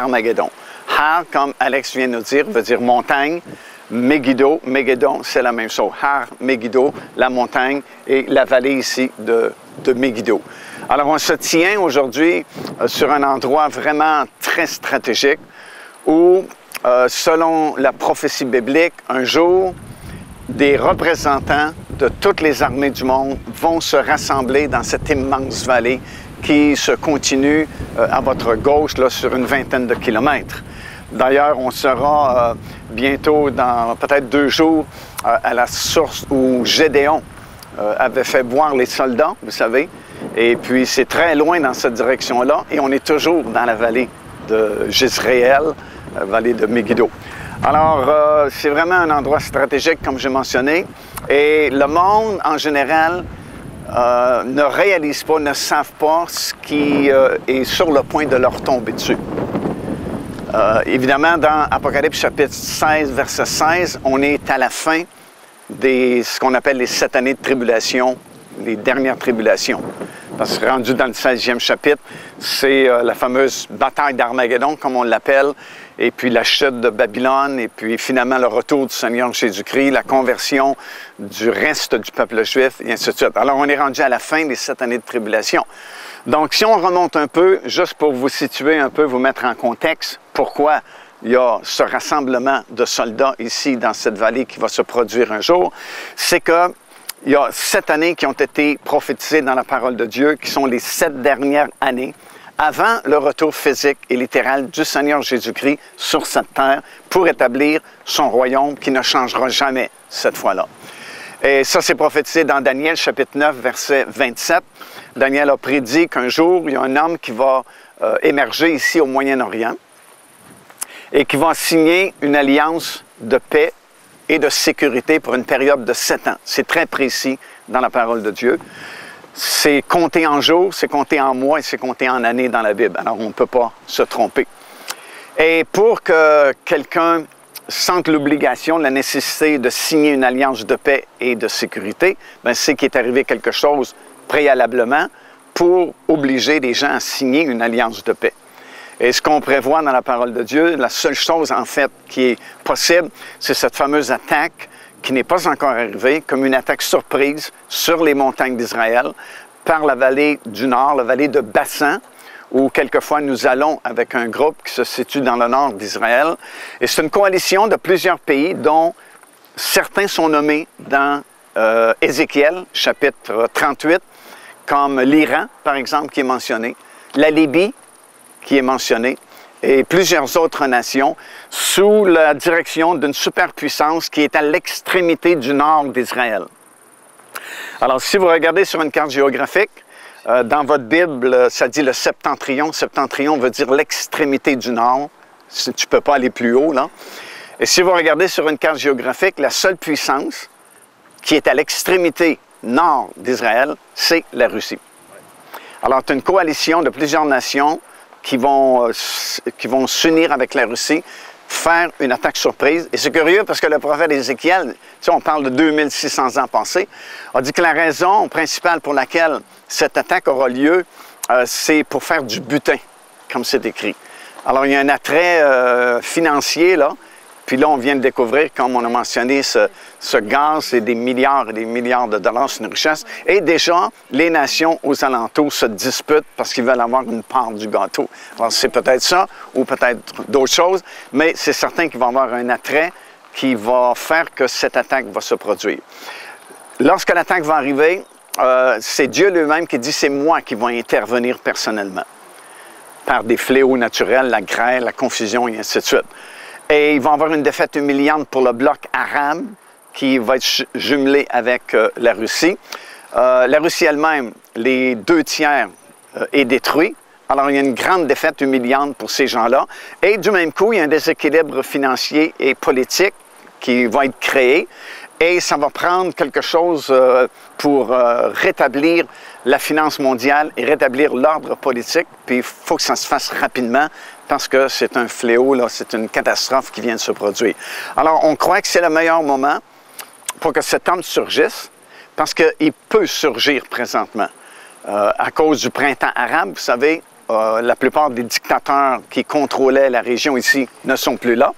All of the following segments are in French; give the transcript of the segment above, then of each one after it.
Armageddon. Har, comme Alex vient de nous dire, veut dire montagne. Megiddo, Megiddo, c'est la même chose. Har, Megiddo, la montagne et la vallée ici de Megiddo. Alors, on se tient aujourd'hui sur un endroit vraiment très stratégique où, selon la prophétie biblique, un jour, des représentants de toutes les armées du monde vont se rassembler dans cette immense vallée qui se continue à votre gauche là, sur une vingtaine de kilomètres. D'ailleurs, on sera bientôt, dans peut-être 2 jours, à la source où Gédéon avait fait boire les soldats, vous savez. Et puis, c'est très loin dans cette direction-là. Et on est toujours dans la vallée de Jezréel, vallée de Megiddo. Alors, c'est vraiment un endroit stratégique, comme j'ai mentionné. Et le monde, en général, ne réalise pas, ne savent pas ce qui est sur le point de leur tomber dessus. Évidemment, dans Apocalypse chapitre 16, verset 16, on est à la fin de ce qu'on appelle les 7 années de tribulation, les dernières tribulations. Parce que rendu dans le 16e chapitre, c'est la fameuse bataille d'Armageddon, comme on l'appelle, et puis la chute de Babylone, et puis finalement le retour du Seigneur Jésus-Christ, la conversion du reste du peuple juif, et ainsi de suite. Alors, on est rendu à la fin des 7 années de tribulation. Donc, si on remonte un peu, juste pour vous situer un peu, vous mettre en contexte, pourquoi il y a ce rassemblement de soldats ici, dans cette vallée, qui va se produire un jour, c'est que il y a 7 années qui ont été prophétisées dans la parole de Dieu, qui sont les 7 dernières années avant le retour physique et littéral du Seigneur Jésus-Christ sur cette terre pour établir son royaume qui ne changera jamais cette fois-là. Et ça, c'est prophétisé dans Daniel, chapitre 9, verset 27. Daniel a prédit qu'un jour, il y a un homme qui va émerger ici au Moyen-Orient et qui va signer une alliance de paix et de sécurité pour une période de 7 ans. C'est très précis dans la parole de Dieu. C'est compté en jours, c'est compté en mois et c'est compté en années dans la Bible. Alors, on ne peut pas se tromper. Et pour que quelqu'un sente l'obligation, la nécessité de signer une alliance de paix et de sécurité, c'est qu'il est arrivé quelque chose préalablement pour obliger les gens à signer une alliance de paix. Et ce qu'on prévoit dans la parole de Dieu, la seule chose en fait qui est possible, c'est cette fameuse attaque qui n'est pas encore arrivée, comme une attaque surprise sur les montagnes d'Israël par la vallée du Nord, la vallée de Bassan, où quelquefois nous allons avec un groupe qui se situe dans le nord d'Israël. Et c'est une coalition de plusieurs pays dont certains sont nommés dans Ézéchiel, chapitre 38, comme l'Iran, par exemple, qui est mentionné, la Libye, qui est mentionnée, et plusieurs autres nations, sous la direction d'une superpuissance qui est à l'extrémité du nord d'Israël. Alors, si vous regardez sur une carte géographique, dans votre Bible, ça dit le septentrion. Septentrion veut dire l'extrémité du nord. Tu ne peux pas aller plus haut, là. Et si vous regardez sur une carte géographique, la seule puissance qui est à l'extrémité nord d'Israël, c'est la Russie. Alors, tu as une coalition de plusieurs nations qui vont s'unir avec la Russie, faire une attaque surprise. Et c'est curieux parce que le prophète Ézéchiel, tu sais, on parle de 2600 ans passés, a dit que la raison principale pour laquelle cette attaque aura lieu, c'est pour faire du butin, comme c'est écrit. Alors, il y a un attrait financier, là. Puis là, on vient de découvrir, comme on a mentionné, ce gaz, c'est des milliards et des milliards de dollars, c'est une richesse. Et déjà, les nations aux alentours se disputent parce qu'ils veulent avoir une part du gâteau. Alors, c'est peut-être ça ou peut-être d'autres choses, mais c'est certain qu'il va y avoir un attrait qui va faire que cette attaque va se produire. Lorsque l'attaque va arriver, c'est Dieu lui-même qui dit « c'est moi qui vais intervenir personnellement » par des fléaux naturels, la grêle, la confusion et ainsi de suite. Et il va y avoir une défaite humiliante pour le bloc arabe qui va être jumelé avec la Russie. La Russie elle-même, les 2/3 est détruit. Alors, il y a une grande défaite humiliante pour ces gens-là. Et du même coup, il y a un déséquilibre financier et politique qui va être créé. Et ça va prendre quelque chose pour rétablir la finance mondiale et rétablir l'ordre politique. Puis il faut que ça se fasse rapidement parce que c'est un fléau, là, c'est une catastrophe qui vient de se produire. Alors, on croit que c'est le meilleur moment pour que cet homme surgisse parce qu'il peut surgir présentement. À cause du printemps arabe, vous savez, la plupart des dictateurs qui contrôlaient la région ici ne sont plus là.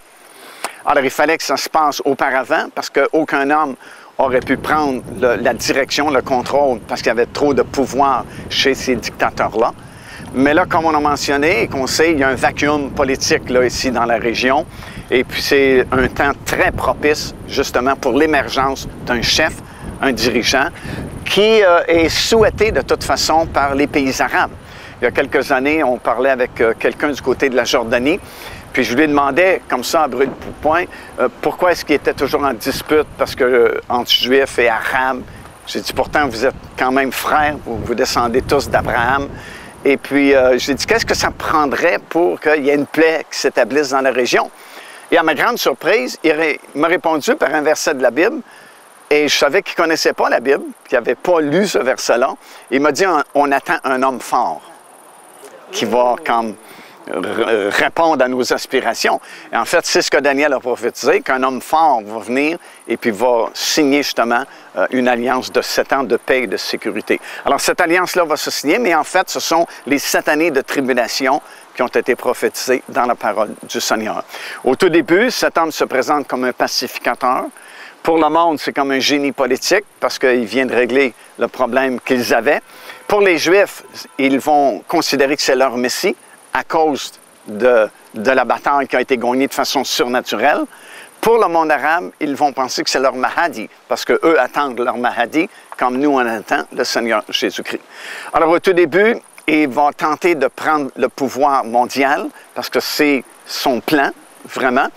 Alors, il fallait que ça se passe auparavant parce qu'aucun homme aurait pu prendre la direction, le contrôle, parce qu'il y avait trop de pouvoir chez ces dictateurs-là. Mais là, comme on a mentionné et qu'on sait, il y a un vacuum politique là, ici dans la région. Et puis, c'est un temps très propice, justement, pour l'émergence d'un chef, un dirigeant, qui est souhaité de toute façon par les pays arabes. Il y a quelques années, on parlait avec quelqu'un du côté de la Jordanie, puis je lui demandais, comme ça, à brûle pour point, pourquoi est-ce qu'il était toujours en dispute parce que entre Juifs et Arabes. J'ai dit, pourtant, vous êtes quand même frères, vous descendez tous d'Abraham. Et puis, j'ai dit, qu'est-ce que ça prendrait pour qu'il y ait une paix qui s'établisse dans la région? Et à ma grande surprise, il m'a répondu par un verset de la Bible, et je savais qu'il ne connaissait pas la Bible, qu'il n'avait pas lu ce verset-là. Il m'a dit, on attend un homme fort qui va comme répondre à nos aspirations. Et en fait, c'est ce que Daniel a prophétisé, qu'un homme fort va venir et puis va signer justement une alliance de 7 ans de paix et de sécurité. Alors, cette alliance-là va se signer, mais en fait, ce sont les 7 années de tribulation qui ont été prophétisées dans la parole du Seigneur. Au tout début, cet homme se présente comme un pacificateur. Pour le monde, c'est comme un génie politique parce qu'il vient de régler le problème qu'ils avaient. Pour les Juifs, ils vont considérer que c'est leur Messie à cause de la bataille qui a été gagnée de façon surnaturelle. Pour le monde arabe, ils vont penser que c'est leur Mahdi parce qu'eux attendent leur Mahdi comme nous on attend le Seigneur Jésus-Christ. Alors au tout début, il va tenter de prendre le pouvoir mondial parce que c'est son plan, vraiment.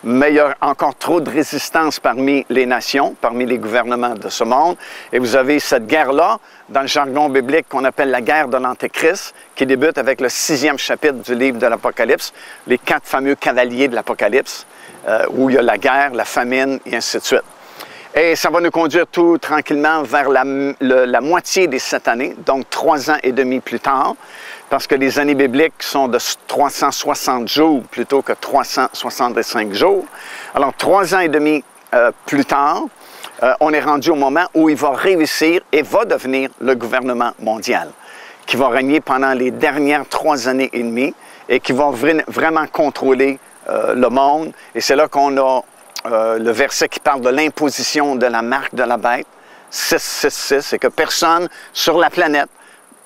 Mais il y a encore trop de résistance parmi les nations, parmi les gouvernements de ce monde. Et vous avez cette guerre-là, dans le jargon biblique qu'on appelle la guerre de l'Antéchrist, qui débute avec le 6e chapitre du livre de l'Apocalypse, les 4 fameux cavaliers de l'Apocalypse, où il y a la guerre, la famine, et ainsi de suite. Et ça va nous conduire tout tranquillement vers la moitié des 7 années, donc 3 ans et demi plus tard, parce que les années bibliques sont de 360 jours plutôt que 365 jours. Alors, 3 ans et demi plus tard, on est rendu au moment où il va réussir et va devenir le gouvernement mondial, qui va régner pendant les dernières 3 années et demie et qui va vraiment contrôler le monde. Et c'est là qu'on a le verset qui parle de l'imposition de la marque de la bête, 666, c'est que personne sur la planète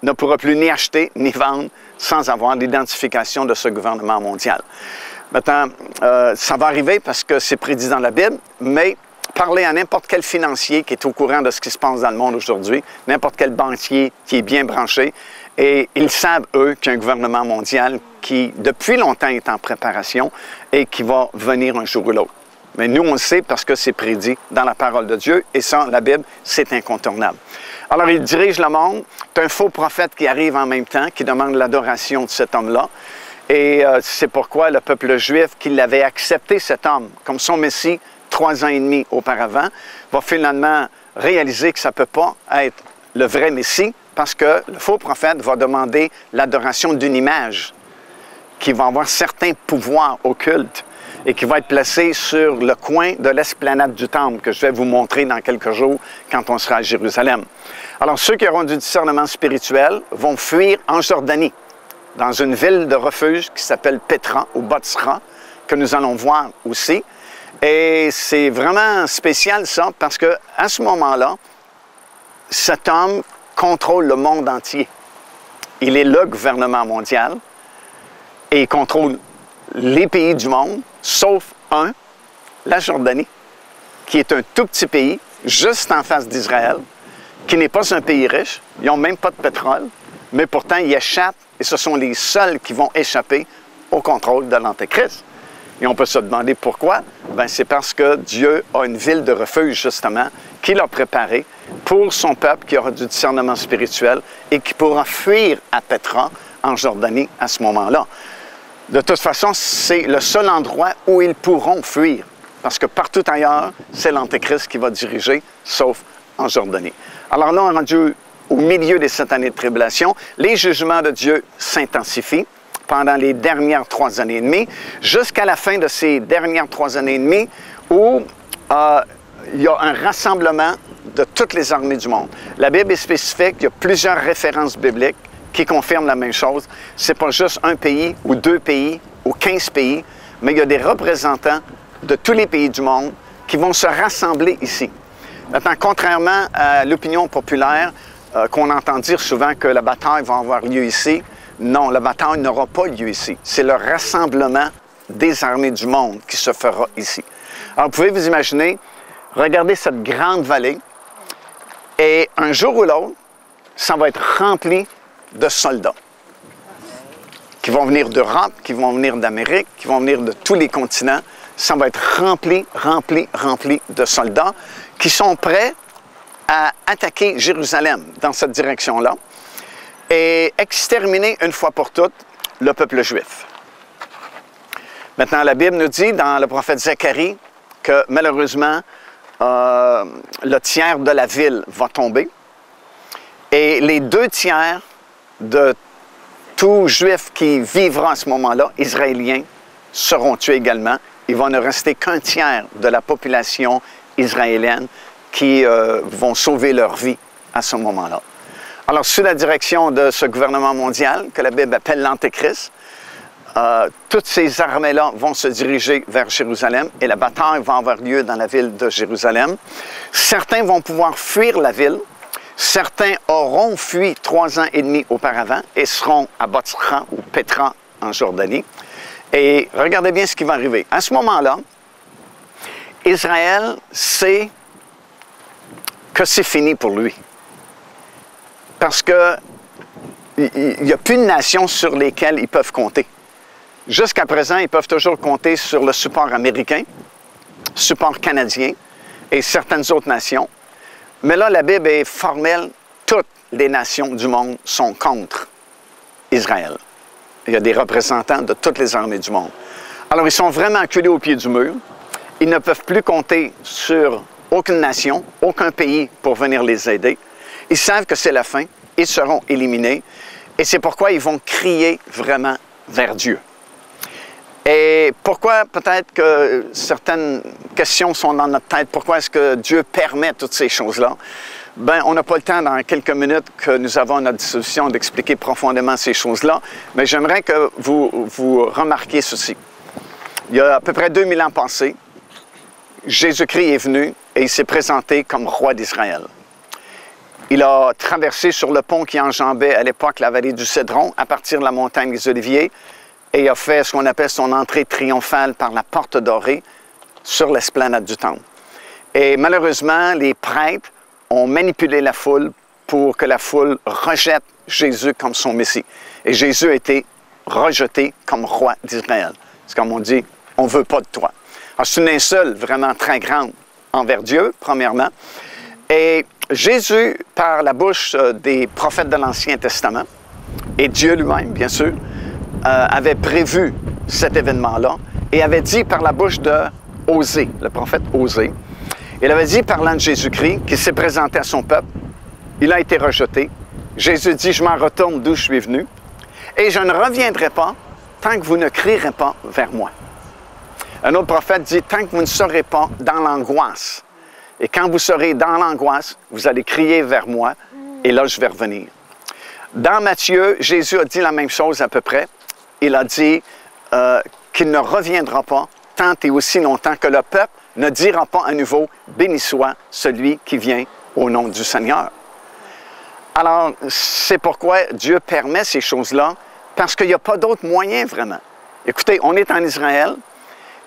ne pourra plus ni acheter ni vendre sans avoir l'identification de ce gouvernement mondial. Maintenant, ça va arriver parce que c'est prédit dans la Bible, mais parlez à n'importe quel financier qui est au courant de ce qui se passe dans le monde aujourd'hui, n'importe quel banquier qui est bien branché, et ils savent, eux, qu'il y a un gouvernement mondial qui, depuis longtemps, est en préparation et qui va venir un jour ou l'autre. Mais nous, on le sait parce que c'est prédit dans la parole de Dieu, et ça, la Bible, c'est incontournable. Alors, il dirige le monde. C'est un faux prophète qui arrive en même temps, qui demande l'adoration de cet homme-là. Et c'est pourquoi le peuple juif, qui l'avait accepté, cet homme, comme son Messie, 3 ans et demi auparavant, va finalement réaliser que ça ne peut pas être le vrai Messie, parce que le faux prophète va demander l'adoration d'une image qui va avoir certains pouvoirs occultes et qui va être placé sur le coin de l'esplanade du Temple, que je vais vous montrer dans quelques jours quand on sera à Jérusalem. Alors, ceux qui auront du discernement spirituel vont fuir en Jordanie, dans une ville de refuge qui s'appelle Petra, ou Botsra, que nous allons voir aussi. Et c'est vraiment spécial, ça, parce qu'à ce moment-là, cet homme contrôle le monde entier. Il est le gouvernement mondial et il contrôle les pays du monde, sauf un, la Jordanie, qui est un tout petit pays, juste en face d'Israël, qui n'est pas un pays riche. Ils n'ont même pas de pétrole, mais pourtant, ils échappent, et ce sont les seuls qui vont échapper au contrôle de l'Antéchrist. Et on peut se demander pourquoi. Bien, c'est parce que Dieu a une ville de refuge, justement, qu'il a préparée pour son peuple qui aura du discernement spirituel et qui pourra fuir à Petra, en Jordanie, à ce moment-là. De toute façon, c'est le seul endroit où ils pourront fuir, parce que partout ailleurs, c'est l'Antéchrist qui va diriger, sauf en Jordanie. Alors là, on est rendu au milieu des 7 années de tribulation. Les jugements de Dieu s'intensifient pendant les dernières 3 années et demie, jusqu'à la fin de ces dernières 3 années et demie, où il y a un rassemblement de toutes les armées du monde. La Bible est spécifique, il y a plusieurs références bibliques qui confirme la même chose. Ce n'est pas juste un pays ou 2 pays ou 15 pays, mais il y a des représentants de tous les pays du monde qui vont se rassembler ici. Maintenant, contrairement à l'opinion populaire, qu'on entend dire souvent que la bataille va avoir lieu ici, non, la bataille n'aura pas lieu ici. C'est le rassemblement des armées du monde qui se fera ici. Alors, vous pouvez vous imaginer, regardez cette grande vallée, et un jour ou l'autre, ça va être rempli de soldats qui vont venir d'Europe, qui vont venir d'Amérique, qui vont venir de tous les continents. Ça va être rempli de soldats qui sont prêts à attaquer Jérusalem dans cette direction-là et exterminer une fois pour toutes le peuple juif. Maintenant, la Bible nous dit dans le prophète Zacharie que malheureusement, le tiers de la ville va tomber et les 2 tiers de tout juif qui vivra à ce moment-là, israélien, seront tués également. Il va ne rester qu'un tiers de la population israélienne qui vont sauver leur vie à ce moment-là. Alors, sous la direction de ce gouvernement mondial, que la Bible appelle l'Antéchrist, toutes ces armées-là vont se diriger vers Jérusalem et la bataille va avoir lieu dans la ville de Jérusalem. Certains vont pouvoir fuir la ville. Certains auront fui 3 ans et demi auparavant et seront à Botzra ou Petra en Jordanie. Et regardez bien ce qui va arriver. À ce moment-là, Israël sait que c'est fini pour lui. Parce qu'il n'y a plus de nations sur lesquelles ils peuvent compter. Jusqu'à présent, ils peuvent toujours compter sur le support américain, support canadien et certaines autres nations. Mais là, la Bible est formelle. Toutes les nations du monde sont contre Israël. Il y a des représentants de toutes les armées du monde. Alors, ils sont vraiment acculés au pied du mur. Ils ne peuvent plus compter sur aucune nation, aucun pays pour venir les aider. Ils savent que c'est la fin. Ils seront éliminés. Et c'est pourquoi ils vont crier vraiment vers Dieu. Et pourquoi peut-être que certaines questions sont dans notre tête, pourquoi est-ce que Dieu permet toutes ces choses-là? Bien, on n'a pas le temps dans quelques minutes que nous avons à notre disposition d'expliquer profondément ces choses-là, mais j'aimerais que vous remarquiez ceci. Il y a à peu près 2000 ans passés, Jésus-Christ est venu et il s'est présenté comme roi d'Israël. Il a traversé sur le pont qui enjambait à l'époque la vallée du Cédron, à partir de la montagne des Oliviers, et il a fait ce qu'on appelle son entrée triomphale par la porte dorée sur l'esplanade du temple. Et malheureusement, les prêtres ont manipulé la foule pour que la foule rejette Jésus comme son Messie. Et Jésus a été rejeté comme roi d'Israël. C'est comme on dit, on ne veut pas de toi. Alors, c'est une insulte vraiment très grande envers Dieu, premièrement. Et Jésus, par la bouche des prophètes de l'Ancien Testament, et Dieu lui-même, bien sûr, avait prévu cet événement-là et avait dit par la bouche de Osée, le prophète Osée, il avait dit, parlant de Jésus-Christ, qui s'est présenté à son peuple, il a été rejeté. Jésus dit, je m'en retourne d'où je suis venu, et je ne reviendrai pas tant que vous ne crierez pas vers moi. Un autre prophète dit, tant que vous ne serez pas dans l'angoisse, et quand vous serez dans l'angoisse, vous allez crier vers moi, et là je vais revenir. Dans Matthieu, Jésus a dit la même chose à peu près. Il a dit qu'il ne reviendra pas tant et aussi longtemps que le peuple ne dira pas à nouveau « Béni soit celui qui vient au nom du Seigneur ». Alors, c'est pourquoi Dieu permet ces choses-là, parce qu'il n'y a pas d'autre moyen vraiment. Écoutez, on est en Israël,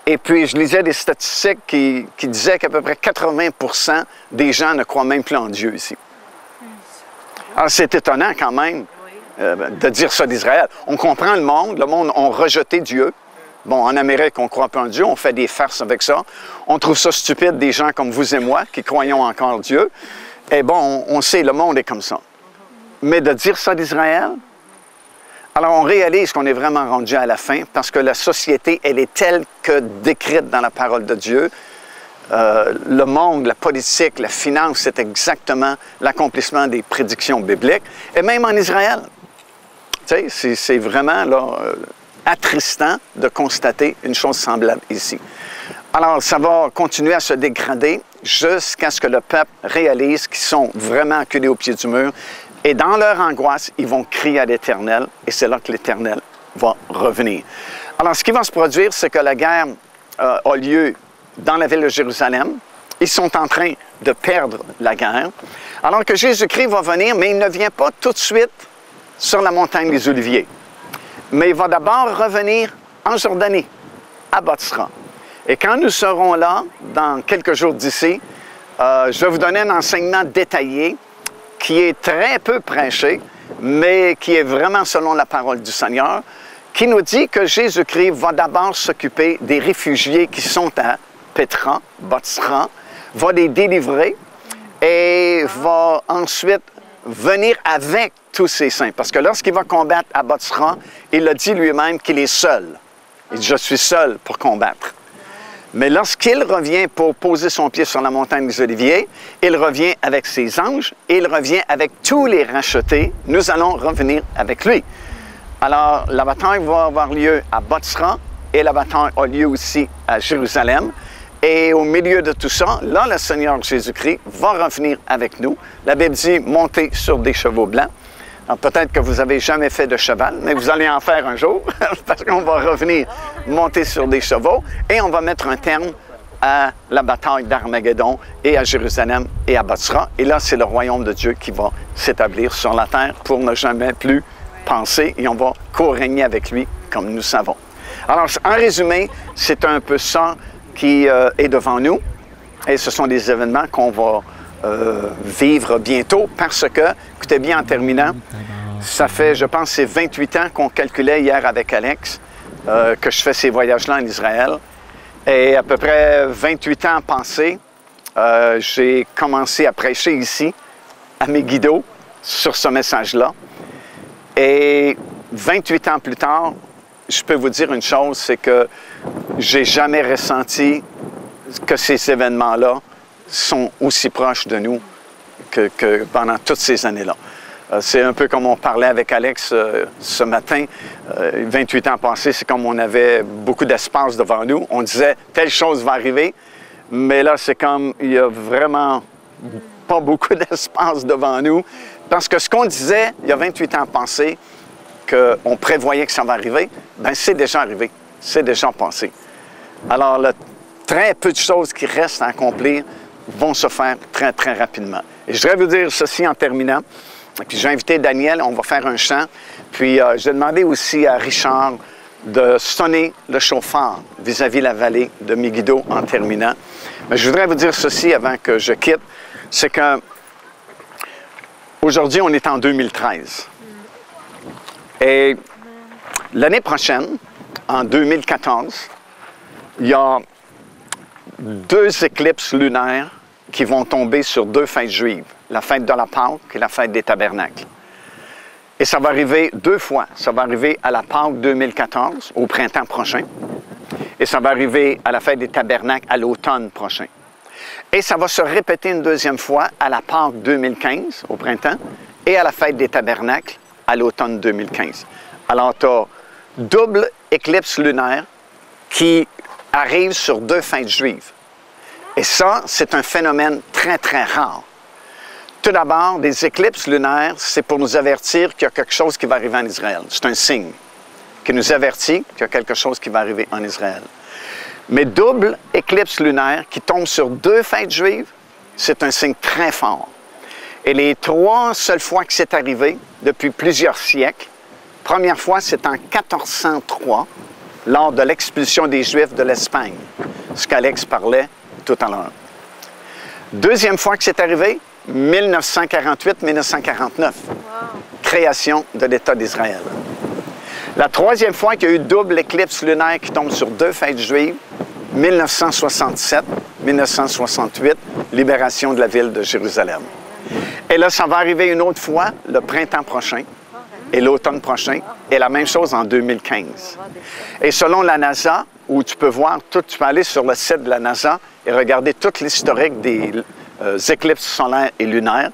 et puis je lisais des statistiques qui disaient qu'à peu près 80% des gens ne croient même plus en Dieu ici. Alors, c'est étonnant quand même de dire ça d'Israël. On comprend le monde a rejeté Dieu. Bon, en Amérique, on ne croit pas en Dieu, on fait des farces avec ça. On trouve ça stupide, des gens comme vous et moi, qui croyons encore Dieu. Et bon, on sait, le monde est comme ça. Mais de dire ça d'Israël, alors on réalise qu'on est vraiment rendu à la fin, parce que la société, elle est telle que décrite dans la parole de Dieu. Le monde, la politique, la finance, c'est exactement l'accomplissement des prédictions bibliques. Et même en Israël. Tu sais, c'est vraiment là, attristant de constater une chose semblable ici. Alors, ça va continuer à se dégrader jusqu'à ce que le peuple réalise qu'ils sont vraiment acculés au pied du mur Et dans leur angoisse, ils vont crier à l'Éternel, et c'est là que l'Éternel va revenir. Alors, ce qui va se produire, c'est que la guerre a lieu dans la ville de Jérusalem. Ils sont en train de perdre la guerre. Alors que Jésus-Christ va venir, mais il ne vient pas tout de suite sur la montagne des Oliviers. Mais il va d'abord revenir en Jordanie, à Bosra. Et quand nous serons là, dans quelques jours d'ici, je vais vous donner un enseignement détaillé qui est très peu prêché, mais qui est vraiment selon la parole du Seigneur, qui nous dit que Jésus-Christ va d'abord s'occuper des réfugiés qui sont à Pétra, Bosra, va les délivrer et va ensuite venir avec tous ses saints. Parce que lorsqu'il va combattre à Bosra, il a dit lui-même qu'il est seul. Il dit, je suis seul pour combattre. Mais lorsqu'il revient pour poser son pied sur la montagne des Oliviers, il revient avec ses anges et il revient avec tous les rachetés. Nous allons revenir avec lui. Alors, la bataille va avoir lieu à Bosra et la bataille a lieu aussi à Jérusalem. Et au milieu de tout ça, là, le Seigneur Jésus-Christ va revenir avec nous. La Bible dit, montez sur des chevaux blancs. Peut-être que vous n'avez jamais fait de cheval, mais vous allez en faire un jour, parce qu'on va revenir monter sur des chevaux et on va mettre un terme à la bataille d'Armageddon et à Jérusalem et à Bosra. Et là, c'est le royaume de Dieu qui va s'établir sur la terre pour ne jamais plus penser et on va co-régner avec lui comme nous savons. Alors, en résumé, c'est un peu ça qui est devant nous et ce sont des événements qu'on va vivre bientôt parce que, écoutez bien en terminant, ça fait, je pense, c'est 28 ans qu'on calculait hier avec Alex que je fais ces voyages-là en Israël. Et à peu près 28 ans passés, j'ai commencé à prêcher ici, à Megiddo, sur ce message-là. Et 28 ans plus tard, je peux vous dire une chose, c'est que j'ai jamais ressenti que ces événements-là sont aussi proches de nous que pendant toutes ces années-là. C'est un peu comme on parlait avec Alex ce matin. 28 ans passés, c'est comme on avait beaucoup d'espace devant nous. On disait, telle chose va arriver, mais là, c'est comme, il n'y a vraiment pas beaucoup d'espace devant nous. Parce que ce qu'on disait il y a 28 ans passés, qu'on prévoyait que ça va arriver, bien, c'est déjà arrivé. C'est déjà passé. Alors, le très peu de choses qui restent à accomplir vont se faire très, très rapidement. Et je voudrais vous dire ceci en terminant. Puis j'ai invité Daniel, on va faire un chant. Puis j'ai demandé aussi à Richard de sonner le chauffard vis-à-vis la vallée de Megiddo en terminant. Mais je voudrais vous dire ceci avant que je quitte, c'est que aujourd'hui, on est en 2013. Et l'année prochaine, en 2014, il y a 2 éclipses lunaires qui vont tomber sur 2 fêtes juives, la fête de la Pâque et la fête des Tabernacles. Et ça va arriver 2 fois. Ça va arriver à la Pâque 2014, au printemps prochain, et ça va arriver à la fête des Tabernacles à l'automne prochain. Et ça va se répéter une 2e fois à la Pâque 2015, au printemps, et à la fête des Tabernacles à l'automne 2015. Alors, tu as double éclipse lunaire qui arrive sur 2 fêtes juives. Et ça, c'est un phénomène très, très rare. Tout d'abord, des éclipses lunaires, c'est pour nous avertir qu'il y a quelque chose qui va arriver en Israël. C'est un signe qui nous avertit qu'il y a quelque chose qui va arriver en Israël. Mais double éclipse lunaire qui tombe sur 2 fêtes juives, c'est un signe très fort. Et les 3 seules fois que c'est arrivé, depuis plusieurs siècles, première fois, c'est en 1403, lors de l'expulsion des Juifs de l'Espagne, ce qu'Alex parlait tout à l'heure. 2e fois que c'est arrivé, 1948-1949, création de l'État d'Israël. La 3e fois qu'il y a eu double éclipse lunaire qui tombe sur 2 fêtes juives, 1967-1968, libération de la ville de Jérusalem. Et là, ça va arriver une autre fois, le printemps prochain et l'automne prochain, et la même chose en 2015. Et selon la NASA, où tu peux voir tout, tu peux aller sur le site de la NASA et regarder tout l'historique des éclipses solaires et lunaires.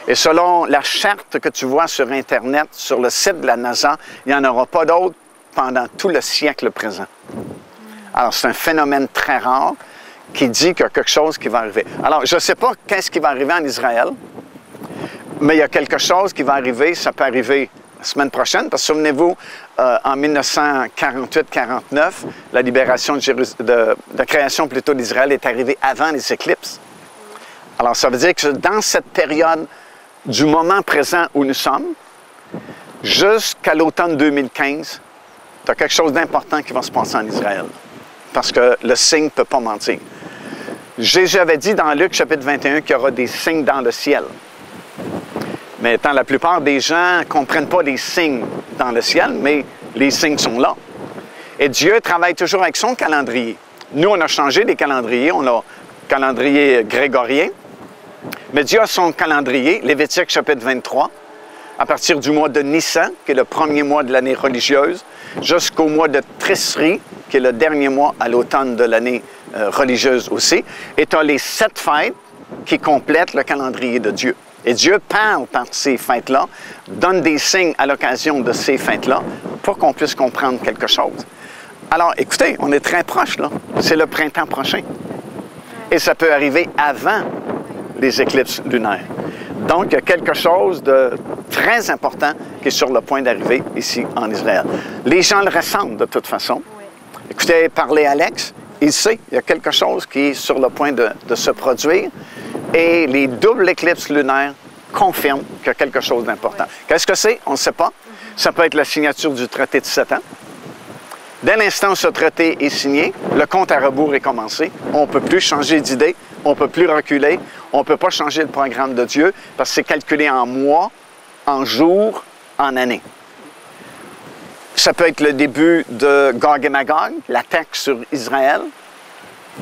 Et selon la charte que tu vois sur Internet, sur le site de la NASA, il n'y en aura pas d'autres pendant tout le siècle présent. Alors, c'est un phénomène très rare qui dit qu'il y a quelque chose qui va arriver. Alors, je ne sais pas qu'est-ce qui va arriver en Israël, Mais il y a quelque chose qui va arriver, ça peut arriver la semaine prochaine, parce que souvenez-vous, en 1948-49, la libération la création plutôt d'Israël est arrivée avant les éclipses. Alors ça veut dire que dans cette période du moment présent où nous sommes, jusqu'à l'automne 2015, il y a quelque chose d'important qui va se passer en Israël. Parce que le signe ne peut pas mentir. Jésus avait dit dans Luc chapitre 21 qu'il y aura des signes dans le ciel. Mais la plupart des gens ne comprennent pas les signes dans le ciel, mais les signes sont là. Et Dieu travaille toujours avec son calendrier. Nous, on a changé les calendriers, on a le calendrier grégorien, mais Dieu a son calendrier, Lévitique chapitre 23, à partir du mois de Nissan, qui est le premier mois de l'année religieuse, jusqu'au mois de Tisri, qui est le dernier mois à l'automne de l'année religieuse aussi. Et tu as les 7 fêtes qui complètent le calendrier de Dieu. Et Dieu parle par ces fêtes-là, donne des signes à l'occasion de ces fêtes-là pour qu'on puisse comprendre quelque chose. Alors, écoutez, on est très proche, là. C'est le printemps prochain. Et ça peut arriver avant les éclipses lunaires. Donc, il y a quelque chose de très important qui est sur le point d'arriver ici en Israël. Les gens le ressentent de toute façon. Écoutez, parlez à Alex, il sait, il y a quelque chose qui est sur le point de se produire. Et les doubles éclipses lunaires confirment qu'il y a quelque chose d'important. Qu'est-ce que c'est? On ne sait pas. Ça peut être la signature du traité de 7 ans. Dès l'instant où ce traité est signé, le compte à rebours est commencé. On ne peut plus changer d'idée, on ne peut plus reculer, on ne peut pas changer le programme de Dieu parce que c'est calculé en mois, en jours, en années. Ça peut être le début de Gog et Magog, l'attaque sur Israël.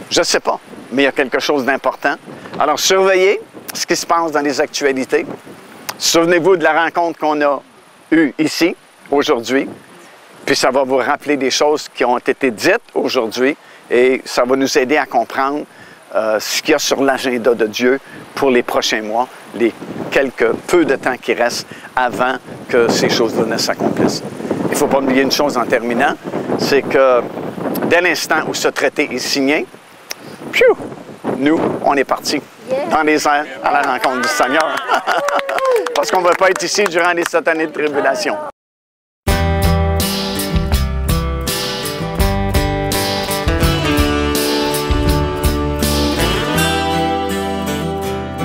Je ne sais pas, mais il y a quelque chose d'important. Alors, surveillez ce qui se passe dans les actualités. Souvenez-vous de la rencontre qu'on a eue ici, aujourd'hui. Puis ça va vous rappeler des choses qui ont été dites aujourd'hui et ça va nous aider à comprendre ce qu'il y a sur l'agenda de Dieu pour les prochains mois, les peu de temps qui restent avant que ces choses-là ne s'accomplissent. Il ne faut pas oublier une chose en terminant, c'est que dès l'instant où ce traité est signé, nous, on est partis dans les airs à la rencontre du Seigneur. Parce qu'on ne va pas être ici durant les 7 années de tribulation.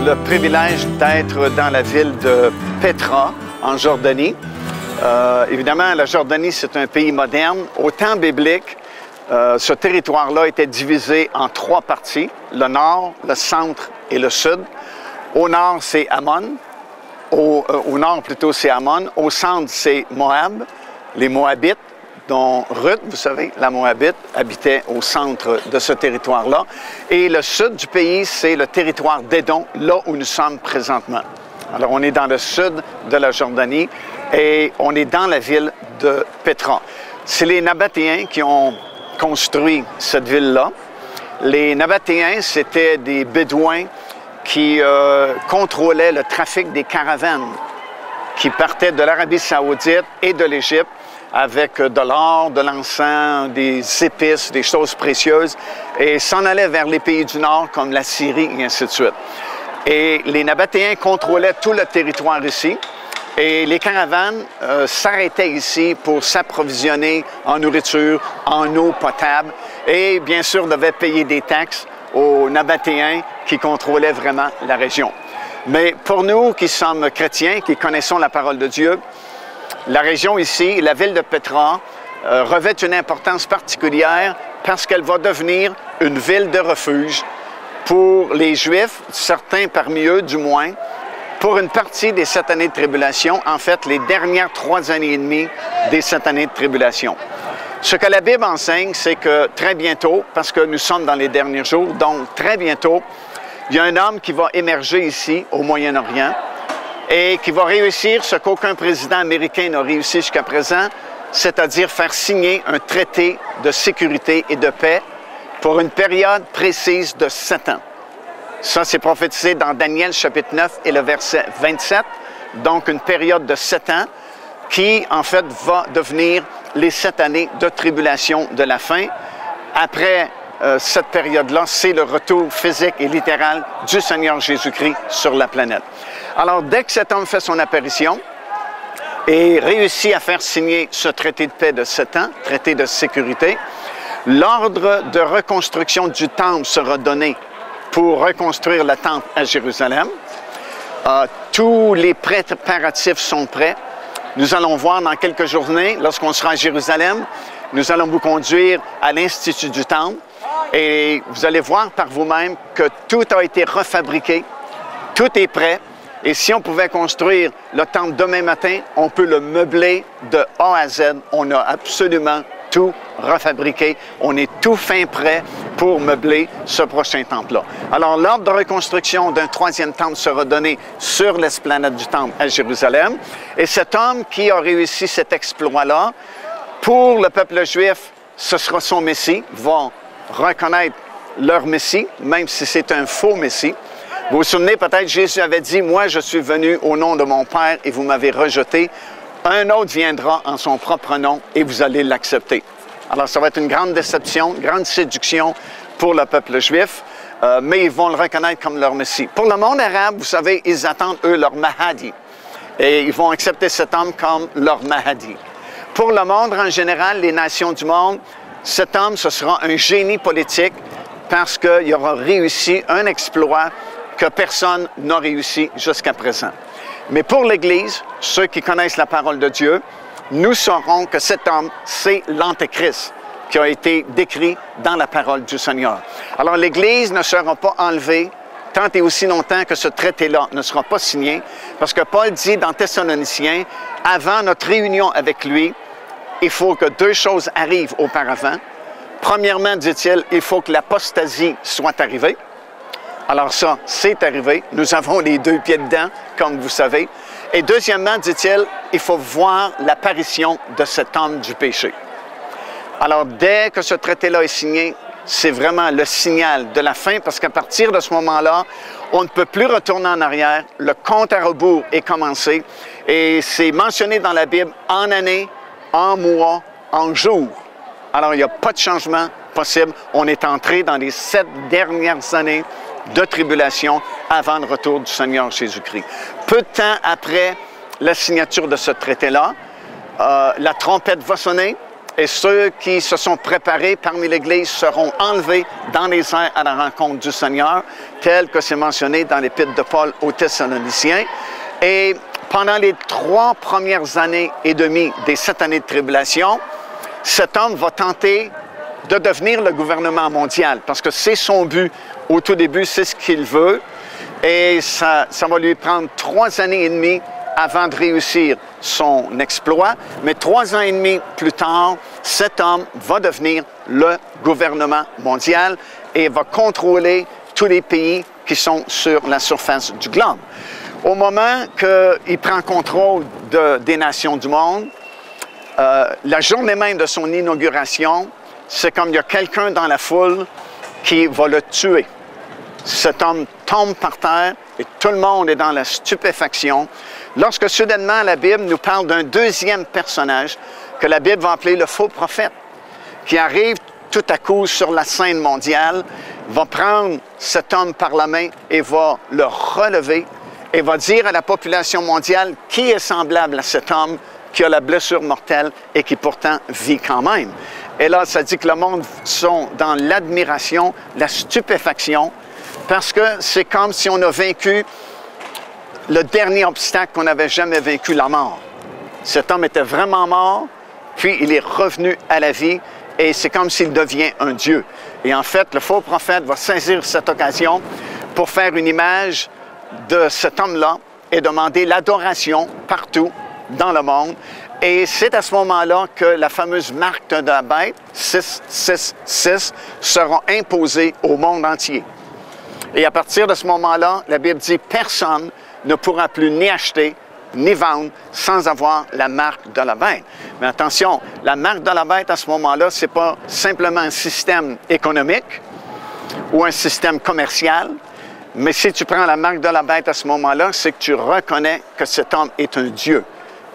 Le privilège d'être dans la ville de Petra, en Jordanie. Évidemment, la Jordanie, c'est un pays moderne. Au temps biblique, ce territoire-là était divisé en 3 parties, le nord, le centre et le sud. Au nord, c'est Ammon. Au nord, plutôt, c'est Ammon. Au centre, c'est Moab, les Moabites, dont Ruth, vous savez, la Moabite, habitait au centre de ce territoire-là. Et le sud du pays, c'est le territoire d'Édom, là où nous sommes présentement. Alors, on est dans le sud de la Jordanie et on est dans la ville de Petra. C'est les Nabatéens qui ont construit cette ville-là. Les Nabatéens, c'était des Bédouins qui contrôlaient le trafic des caravanes qui partaient de l'Arabie saoudite et de l'Égypte avec de l'or, de l'encens, des épices, des choses précieuses, et s'en allaient vers les pays du Nord comme la Syrie et ainsi de suite. Et les Nabatéens contrôlaient tout le territoire ici. Et les caravanes s'arrêtaient ici pour s'approvisionner en nourriture, en eau potable et bien sûr devaient payer des taxes aux Nabatéens qui contrôlaient vraiment la région. Mais pour nous qui sommes chrétiens, qui connaissons la parole de Dieu, la région ici, la ville de Petra, revêt une importance particulière parce qu'elle va devenir une ville de refuge pour les Juifs, certains parmi eux du moins, pour une partie des 7 années de tribulation, en fait, les dernières 3 années et demie des 7 années de tribulation. Ce que la Bible enseigne, c'est que très bientôt, parce que nous sommes dans les derniers jours, donc très bientôt, il y a un homme qui va émerger ici, au Moyen-Orient, et qui va réussir ce qu'aucun président américain n'a réussi jusqu'à présent, c'est-à-dire faire signer un traité de sécurité et de paix pour une période précise de 7 ans. Ça, c'est prophétisé dans Daniel chapitre 9 et le verset 27, donc une période de 7 ans qui, en fait, va devenir les 7 années de tribulation de la fin. Après cette période-là, c'est le retour physique et littéral du Seigneur Jésus-Christ sur la planète. Alors, dès que cet homme fait son apparition et réussit à faire signer ce traité de paix de 7 ans, traité de sécurité, l'ordre de reconstruction du temple sera donné pour reconstruire le temple à Jérusalem. Tous les préparatifs sont prêts. Nous allons voir dans quelques journées, lorsqu'on sera à Jérusalem, nous allons vous conduire à l'Institut du Temple et vous allez voir par vous-même que tout a été refabriqué, tout est prêt. Et si on pouvait construire le temple demain matin, on peut le meubler de A à Z. On a absolument tout refabriqué. On est tout fin prêt pour meubler ce prochain temple-là. Alors, l'ordre de reconstruction d'un 3e temple sera donné sur l'esplanade du temple à Jérusalem. Et cet homme qui a réussi cet exploit-là, pour le peuple juif, ce sera son Messie, va reconnaître leur Messie, même si c'est un faux Messie. Vous vous souvenez peut-être, Jésus avait dit, « Moi, je suis venu au nom de mon Père et vous m'avez rejeté. Un autre viendra en son propre nom et vous allez l'accepter. » Alors, ça va être une grande déception, une grande séduction pour le peuple juif, mais ils vont le reconnaître comme leur Messie. Pour le monde arabe, vous savez, ils attendent, eux, leur Mahdi. Et ils vont accepter cet homme comme leur Mahdi. Pour le monde en général, les nations du monde, cet homme, ce sera un génie politique parce qu'il aura réussi un exploit que personne n'a réussi jusqu'à présent. Mais pour l'Église, ceux qui connaissent la parole de Dieu, nous saurons que cet homme, c'est l'Antéchrist qui a été décrit dans la parole du Seigneur. Alors l'Église ne sera pas enlevée tant et aussi longtemps que ce traité-là ne sera pas signé, parce que Paul dit dans Thessaloniciens, avant notre réunion avec lui, il faut que 2 choses arrivent auparavant. Premièrement, dit-il, il faut que l'apostasie soit arrivée. Alors ça, c'est arrivé. Nous avons les 2 pieds dedans, comme vous savez. Et deuxièmement, dit-il, il faut voir l'apparition de cet homme du péché. Alors, dès que ce traité-là est signé, c'est vraiment le signal de la fin, parce qu'à partir de ce moment-là, on ne peut plus retourner en arrière. Le compte à rebours est commencé. Et c'est mentionné dans la Bible en année, en mois, en jours. Alors, il n'y a pas de changement possible. On est entré dans les 7 dernières années de tribulation avant le retour du Seigneur Jésus-Christ. Peu de temps après la signature de ce traité-là, la trompette va sonner et ceux qui se sont préparés parmi l'Église seront enlevés dans les airs à la rencontre du Seigneur, tel que c'est mentionné dans l'Épître de Paul aux Thessaloniciens. Et pendant les 3 premières années et demie des 7 années de tribulation, cet homme va tenter de devenir le gouvernement mondial, parce que c'est son but. Au tout début, c'est ce qu'il veut. Et ça va lui prendre 3 années et demie avant de réussir son exploit. Mais 3 ans et demi plus tard, cet homme va devenir le gouvernement mondial et va contrôler tous les pays qui sont sur la surface du globe. Au moment qu'il prend contrôle des nations du monde, la journée même de son inauguration, c'est comme il y a quelqu'un dans la foule qui va le tuer. Cet homme tombe par terre et tout le monde est dans la stupéfaction. Lorsque soudainement la Bible nous parle d'un 2e personnage que la Bible va appeler le faux prophète, qui arrive tout à coup sur la scène mondiale, va prendre cet homme par la main et va le relever et va dire à la population mondiale qui est semblable à cet homme qui a la blessure mortelle et qui pourtant vit quand même. Et là, ça dit que le monde sont dans l'admiration, la stupéfaction, parce que c'est comme si on a vaincu le dernier obstacle qu'on n'avait jamais vaincu, la mort. Cet homme était vraiment mort, puis il est revenu à la vie, et c'est comme s'il devient un Dieu. Et en fait, le faux prophète va saisir cette occasion pour faire une image de cet homme-là et demander l'adoration partout dans le monde. Et c'est à ce moment-là que la fameuse marque de la bête, 666, sera imposée au monde entier. Et à partir de ce moment-là, la Bible dit « Personne ne pourra plus ni acheter ni vendre sans avoir la marque de la bête. » Mais attention, la marque de la bête à ce moment-là, ce n'est pas simplement un système économique ou un système commercial, mais si tu prends la marque de la bête à ce moment-là, c'est que tu reconnais que cet homme est un Dieu.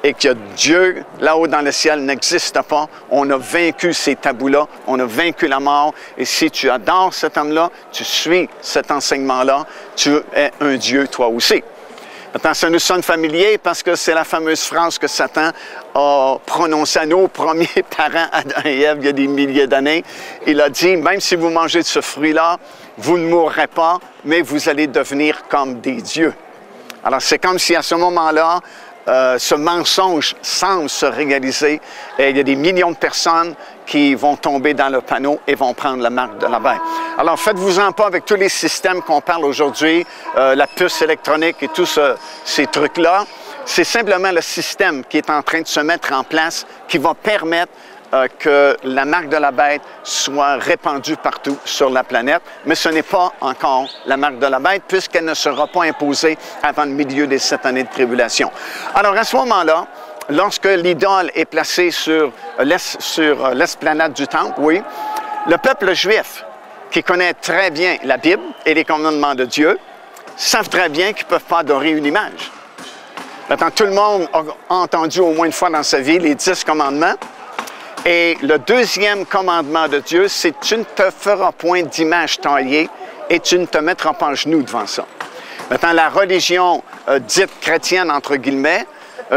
et que Dieu, là-haut dans le ciel, n'existe pas. On a vaincu ces tabous-là, on a vaincu la mort. Et si tu adores cet homme-là, tu suis cet enseignement-là, tu es un Dieu toi aussi. Maintenant, ça nous sonne familier parce que c'est la fameuse phrase que Satan a prononcée à nos premiers parents, Adam et Ève, il y a des milliers d'années. Il a dit, même si vous mangez de ce fruit-là, vous ne mourrez pas, mais vous allez devenir comme des dieux. Alors, c'est comme si à ce moment-là, ce mensonge semble se réaliser et il y a des millions de personnes qui vont tomber dans le panneau et vont prendre la marque de la bête. Alors, faites-vous-en pas avec tous les systèmes qu'on parle aujourd'hui, la puce électronique et tous ces trucs-là. C'est simplement le système qui est en train de se mettre en place qui va permettre que la marque de la bête soit répandue partout sur la planète, mais ce n'est pas encore la marque de la bête puisqu'elle ne sera pas imposée avant le milieu des 7 années de tribulation. Alors à ce moment-là, lorsque l'idole est placée sur l'esplanade du temple, oui, le peuple juif, qui connaît très bien la Bible et les commandements de Dieu, savent très bien qu'ils ne peuvent pas adorer une image. Maintenant, tout le monde a entendu au moins une fois dans sa vie les 10 commandements. Et le deuxième commandement de Dieu, c'est « Tu ne te feras point d'image taillée et tu ne te mettras pas en genoux devant ça ». Maintenant, la religion dite chrétienne, entre guillemets,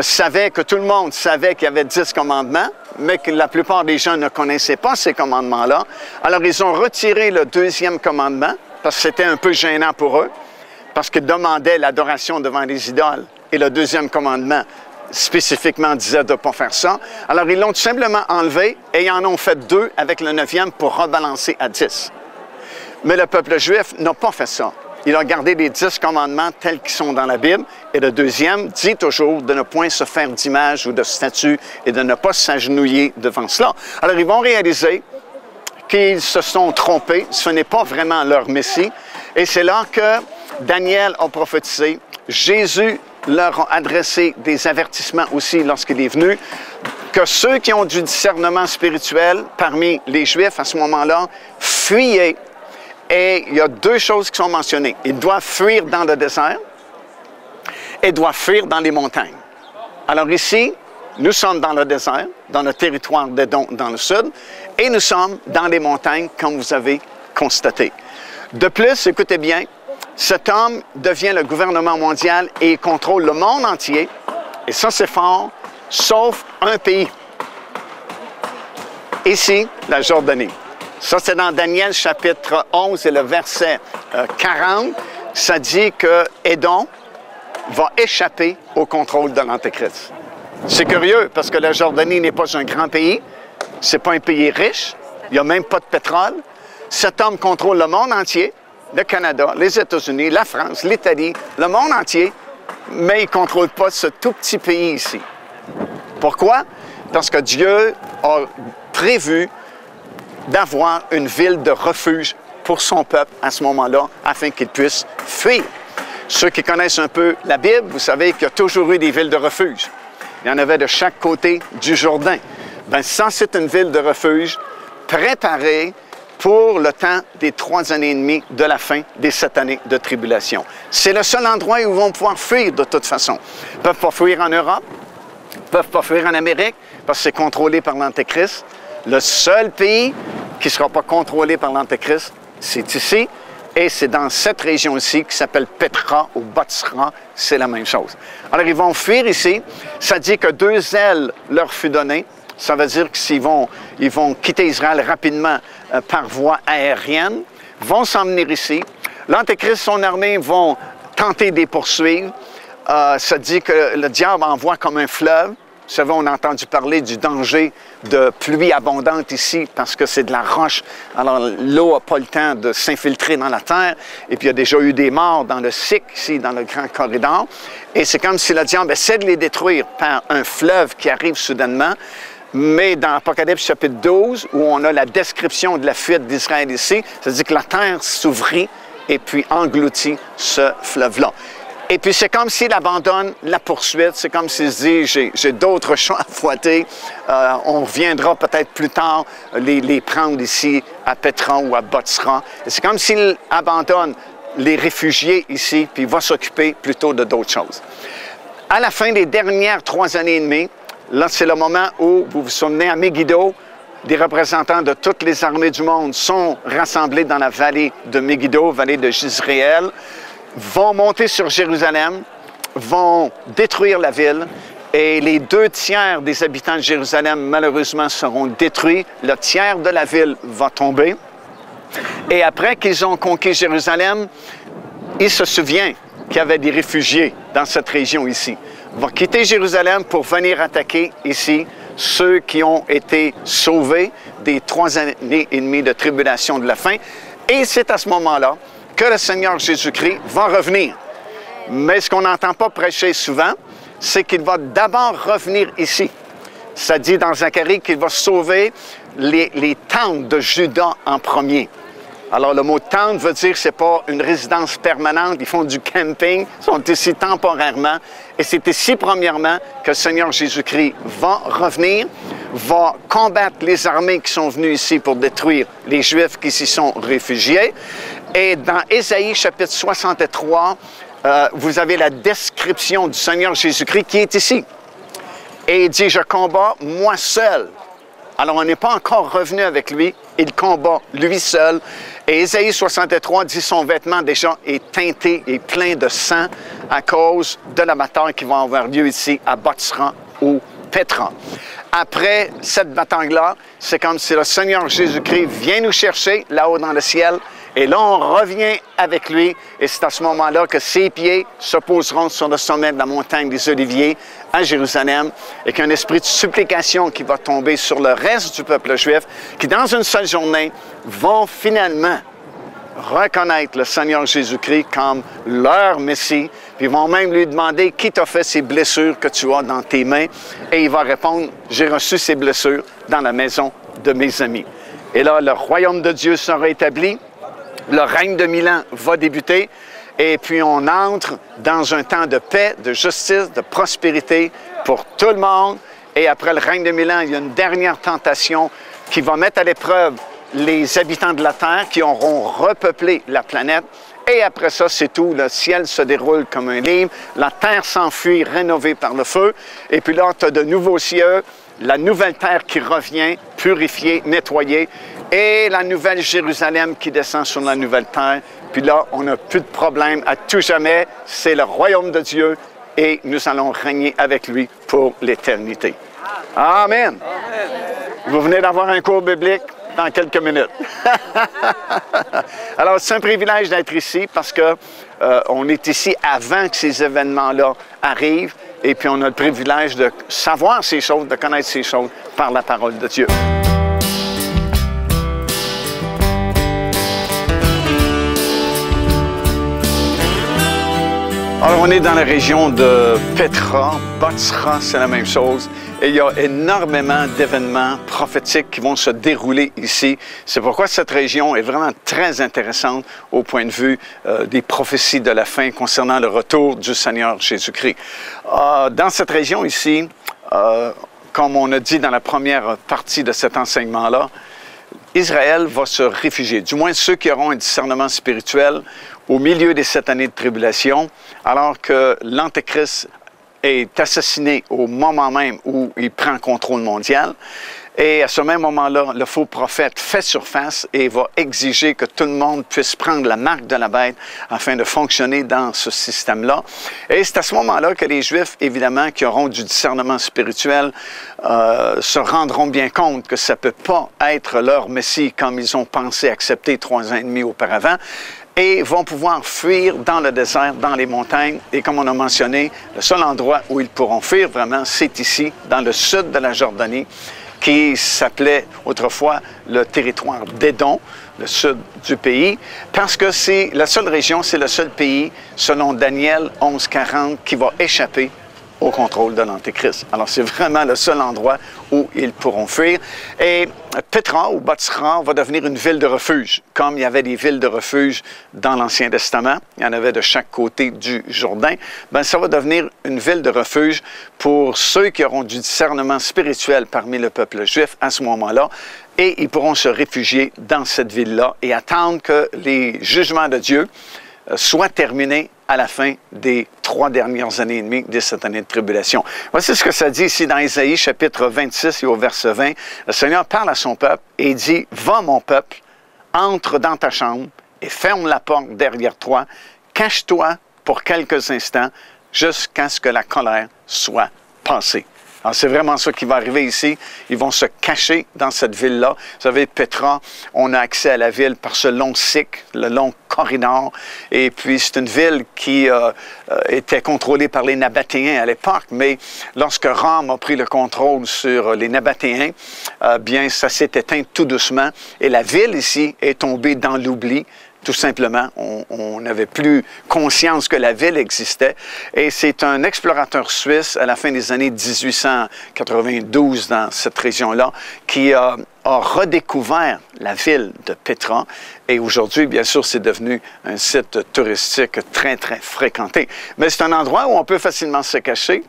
savait que tout le monde savait qu'il y avait 10 commandements, mais que la plupart des gens ne connaissaient pas ces commandements-là. Alors, ils ont retiré le deuxième commandement, parce que c'était un peu gênant pour eux, parce qu'ils demandaient l'adoration devant les idoles. Et le deuxième commandement spécifiquement disait de ne pas faire ça. Alors, ils l'ont tout simplement enlevé et ils en ont fait 2 avec le 9e pour rebalancer à 10. Mais le peuple juif n'a pas fait ça. Il a gardé les 10 commandements tels qu'ils sont dans la Bible. Et le deuxième dit toujours de ne point se faire d'image ou de statue et de ne pas s'agenouiller devant cela. Alors, ils vont réaliser qu'ils se sont trompés. Ce n'est pas vraiment leur Messie. Et c'est là que Daniel a prophétisé. Jésus leur a adressé des avertissements aussi lorsqu'il est venu, que ceux qui ont du discernement spirituel parmi les Juifs à ce moment-là, fuyaient. Et il y a 2 choses qui sont mentionnées. Ils doivent fuir dans le désert et doivent fuir dans les montagnes. Alors ici, nous sommes dans le désert, dans le territoire d'Édom, dans le sud, et nous sommes dans les montagnes, comme vous avez constaté. De plus, écoutez bien, cet homme devient le gouvernement mondial et il contrôle le monde entier. Et ça, c'est fort, sauf un pays. Ici, la Jordanie. Ça, c'est dans Daniel chapitre 11 et le verset 40. Ça dit que Édom va échapper au contrôle de l'Antéchrist. C'est curieux parce que la Jordanie n'est pas un grand pays. Ce n'est pas un pays riche. Il n'y a même pas de pétrole. Cet homme contrôle le monde entier. Le Canada, les États-Unis, la France, l'Italie, le monde entier, mais il ne contrôle pas ce tout petit pays ici. Pourquoi? Parce que Dieu a prévu d'avoir une ville de refuge pour son peuple à ce moment-là, afin qu'il puisse fuir. Ceux qui connaissent un peu la Bible, vous savez qu'il y a toujours eu des villes de refuge. Il y en avait de chaque côté du Jourdain. Bien, ça, c'est une ville de refuge préparée pour le temps des 3 années et demie de la fin des 7 années de tribulation. C'est le seul endroit où ils vont pouvoir fuir de toute façon. Ils ne peuvent pas fuir en Europe, ils ne peuvent pas fuir en Amérique, parce que c'est contrôlé par l'Antéchrist. Le seul pays qui ne sera pas contrôlé par l'Antéchrist, c'est ici, et c'est dans cette région-ci qui s'appelle Petra ou Botsra, c'est la même chose. Alors, ils vont fuir ici. Ça dit que 2 ailes leur fut données. Ça veut dire qu'ils vont quitter Israël rapidement par voie aérienne, vont s'en venir ici. L'Antéchrist, son armée vont tenter de les poursuivre. Ça dit que le diable envoie comme un fleuve. Vous savez, on a entendu parler du danger de pluie abondante ici parce que c'est de la roche. Alors, l'eau n'a pas le temps de s'infiltrer dans la terre. Et puis, il y a déjà eu des morts dans le Sic, ici, dans le grand corridor. Et c'est comme si le diable essaie de les détruire par un fleuve qui arrive soudainement. Mais dans Apocalypse chapitre 12, où on a la description de la fuite d'Israël ici, ça dit que la terre s'ouvrit et puis engloutit ce fleuve-là. Et puis c'est comme s'il abandonne la poursuite, c'est comme s'il se dit, j'ai d'autres champs à fouetter, on reviendra peut-être plus tard les prendre ici à Petra ou à Botsra. C'est comme s'il abandonne les réfugiés ici, puis il va s'occuper plutôt de d'autres choses. À la fin des dernières 3 années et demie, là, c'est le moment où, vous vous souvenez, à Megiddo, des représentants de toutes les armées du monde sont rassemblés dans la vallée de Megiddo, vallée de Jezréel, vont monter sur Jérusalem, vont détruire la ville, et les 2 tiers des habitants de Jérusalem, malheureusement, seront détruits. Le tiers de la ville va tomber. Et après qu'ils ont conquis Jérusalem, ils se souviennent qu'il y avait des réfugiés dans cette région ici. Ils vont quitter Jérusalem pour venir attaquer ici ceux qui ont été sauvés des 3 années et demie de tribulation de la fin. Et c'est à ce moment-là que le Seigneur Jésus-Christ va revenir. Mais ce qu'on n'entend pas prêcher souvent, c'est qu'il va d'abord revenir ici. Ça dit dans Zacharie qu'il va sauver les tentes de Juda en premier. Alors, le mot tente veut dire que ce n'est pas une résidence permanente. Ils font du camping, ils sont ici temporairement. Et c'est ici, premièrement, que le Seigneur Jésus-Christ va revenir, va combattre les armées qui sont venues ici pour détruire les Juifs qui s'y sont réfugiés. Et dans Ésaïe, chapitre 63, vous avez la description du Seigneur Jésus-Christ qui est ici. Et il dit, je combats moi seul. Alors, on n'est pas encore revenu avec lui. Il combat lui seul. Et Ésaïe 63 dit son vêtement déjà est teinté et plein de sang à cause de la bataille qui va avoir lieu ici à Botsra ou Petra. Après cette bataille-là, c'est comme si le Seigneur Jésus-Christ vient nous chercher là-haut dans le ciel. Et là, on revient avec lui, et c'est à ce moment-là que ses pieds se poseront sur le sommet de la montagne des Oliviers à Jérusalem, et qu'un esprit de supplication qui va tomber sur le reste du peuple juif, qui dans une seule journée vont finalement reconnaître le Seigneur Jésus-Christ comme leur Messie, puis ils vont même lui demander qui t'a fait ces blessures que tu as dans tes mains, et il va répondre, j'ai reçu ces blessures dans la maison de mes amis. Et là, le royaume de Dieu sera établi. Le règne de 1000 ans va débuter et puis on entre dans un temps de paix, de justice, de prospérité pour tout le monde. Et après le règne de 1000 ans, il y a une dernière tentation qui va mettre à l'épreuve les habitants de la Terre qui auront repeuplé la planète. Et après ça, c'est tout. Le ciel se déroule comme un livre. La terre s'enfuit, rénovée par le feu. Et puis là, tu as de nouveaux cieux, la nouvelle terre qui revient, purifiée, nettoyée. Et la nouvelle Jérusalem qui descend sur la nouvelle terre. Puis là, on n'a plus de problème à tout jamais. C'est le royaume de Dieu et nous allons régner avec lui pour l'éternité. Amen. Amen. Vous venez d'avoir un cours biblique dans quelques minutes. Alors, c'est un privilège d'être ici parce que on est ici avant que ces événements-là arrivent et puis on a le privilège de savoir ces choses, de connaître ces choses par la parole de Dieu. Alors, on est dans la région de Petra, Botsra, c'est la même chose. Et il y a énormément d'événements prophétiques qui vont se dérouler ici. C'est pourquoi cette région est vraiment très intéressante au point de vue des prophéties de la fin concernant le retour du Seigneur Jésus-Christ. Dans cette région ici, comme on a dit dans la première partie de cet enseignement-là, Israël va se réfugier, du moins ceux qui auront un discernement spirituel au milieu des 7 années de tribulation, alors que l'Antéchrist est assassiné au moment même où il prend contrôle mondial. Et à ce même moment-là, le faux prophète fait surface et va exiger que tout le monde puisse prendre la marque de la bête afin de fonctionner dans ce système-là. Et c'est à ce moment-là que les Juifs, évidemment, qui auront du discernement spirituel, se rendront bien compte que ça ne peut pas être leur Messie comme ils ont pensé accepter 3 ans et demi auparavant, et vont pouvoir fuir dans le désert, dans les montagnes. Et comme on a mentionné, le seul endroit où ils pourront fuir vraiment, c'est ici, dans le sud de la Jordanie, qui s'appelait autrefois le territoire d'Édom, le sud du pays, parce que c'est la seule région, c'est le seul pays, selon Daniel 11:40, qui va échapper au contrôle de l'Antéchrist. Alors, c'est vraiment le seul endroit où ils pourront fuir. Et Petra, ou Botsra, va devenir une ville de refuge, comme il y avait des villes de refuge dans l'Ancien Testament. Il y en avait de chaque côté du Jourdain. Bien, ça va devenir une ville de refuge pour ceux qui auront du discernement spirituel parmi le peuple juif à ce moment-là. Et ils pourront se réfugier dans cette ville-là et attendre que les jugements de Dieu soient terminés à la fin des 3 dernières années et demie des 7 années de tribulation. Voici ce que ça dit ici dans Isaïe, chapitre 26 et au verset 20. Le Seigneur parle à son peuple et dit, « Va, mon peuple, entre dans ta chambre et ferme la porte derrière toi. Cache-toi pour quelques instants jusqu'à ce que la colère soit passée. » Alors, c'est vraiment ça qui va arriver ici. Ils vont se cacher dans cette ville-là. Vous savez, Pétra, on a accès à la ville par ce long cycle, le long corridor. Et puis, c'est une ville qui était contrôlée par les Nabatéens à l'époque. Mais lorsque Ram a pris le contrôle sur les Nabatéens, bien, ça s'est éteint tout doucement. Et la ville ici est tombée dans l'oubli. Tout simplement, on n'avait plus conscience que la ville existait. Et c'est un explorateur suisse à la fin des années 1892 dans cette région-là qui a redécouvert la ville de Pétra. Et aujourd'hui, bien sûr, c'est devenu un site touristique très, très fréquenté. Mais c'est un endroit où on peut facilement se cacher.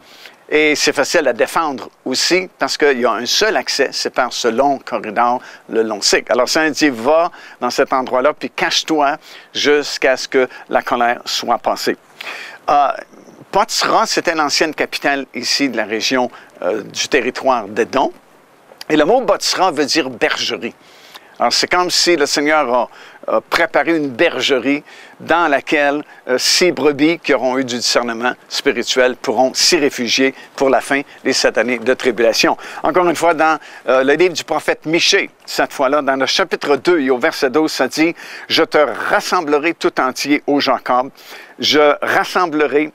Et c'est facile à défendre aussi parce qu'il y a un seul accès, c'est par ce long corridor, le long cycle. Alors, ça dit, va dans cet endroit-là, puis cache-toi jusqu'à ce que la colère soit passée. Bozrah, c'était l'ancienne capitale ici de la région du territoire d'Édom. Et le mot Bozrah veut dire bergerie. Alors, c'est comme si le Seigneur a préparé une bergerie dans laquelle 6 brebis qui auront eu du discernement spirituel pourront s'y réfugier pour la fin des 7 années de tribulation. Encore une fois, dans le livre du prophète Michée, cette fois-là, dans le chapitre 2 et au verset 12, ça dit « Je te rassemblerai tout entier, ô Jacob, je rassemblerai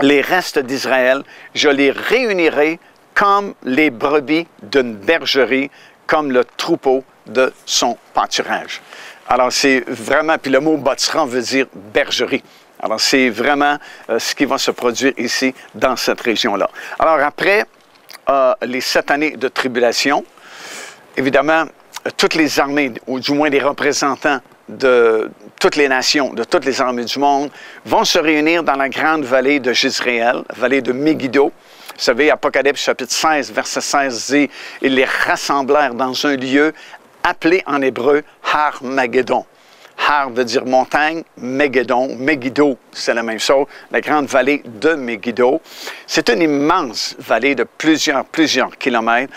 les restes d'Israël, je les réunirai comme les brebis d'une bergerie, comme le troupeau de son pâturage. » Alors, c'est vraiment, puis le mot Bozrah veut dire bergerie. Alors, c'est vraiment ce qui va se produire ici, dans cette région-là. Alors, après les 7 années de tribulation, évidemment, toutes les armées, ou du moins les représentants de toutes les nations, de toutes les armées du monde, vont se réunir dans la grande vallée de Jezréel, vallée de Megiddo. Vous savez, Apocalypse chapitre 16, verset 16 dit « Ils les rassemblèrent dans un lieu appelé en hébreu Har Mageddon. Har veut dire montagne, Megiddo, Megiddo, c'est la même chose, la grande vallée de Megiddo. C'est une immense vallée de plusieurs kilomètres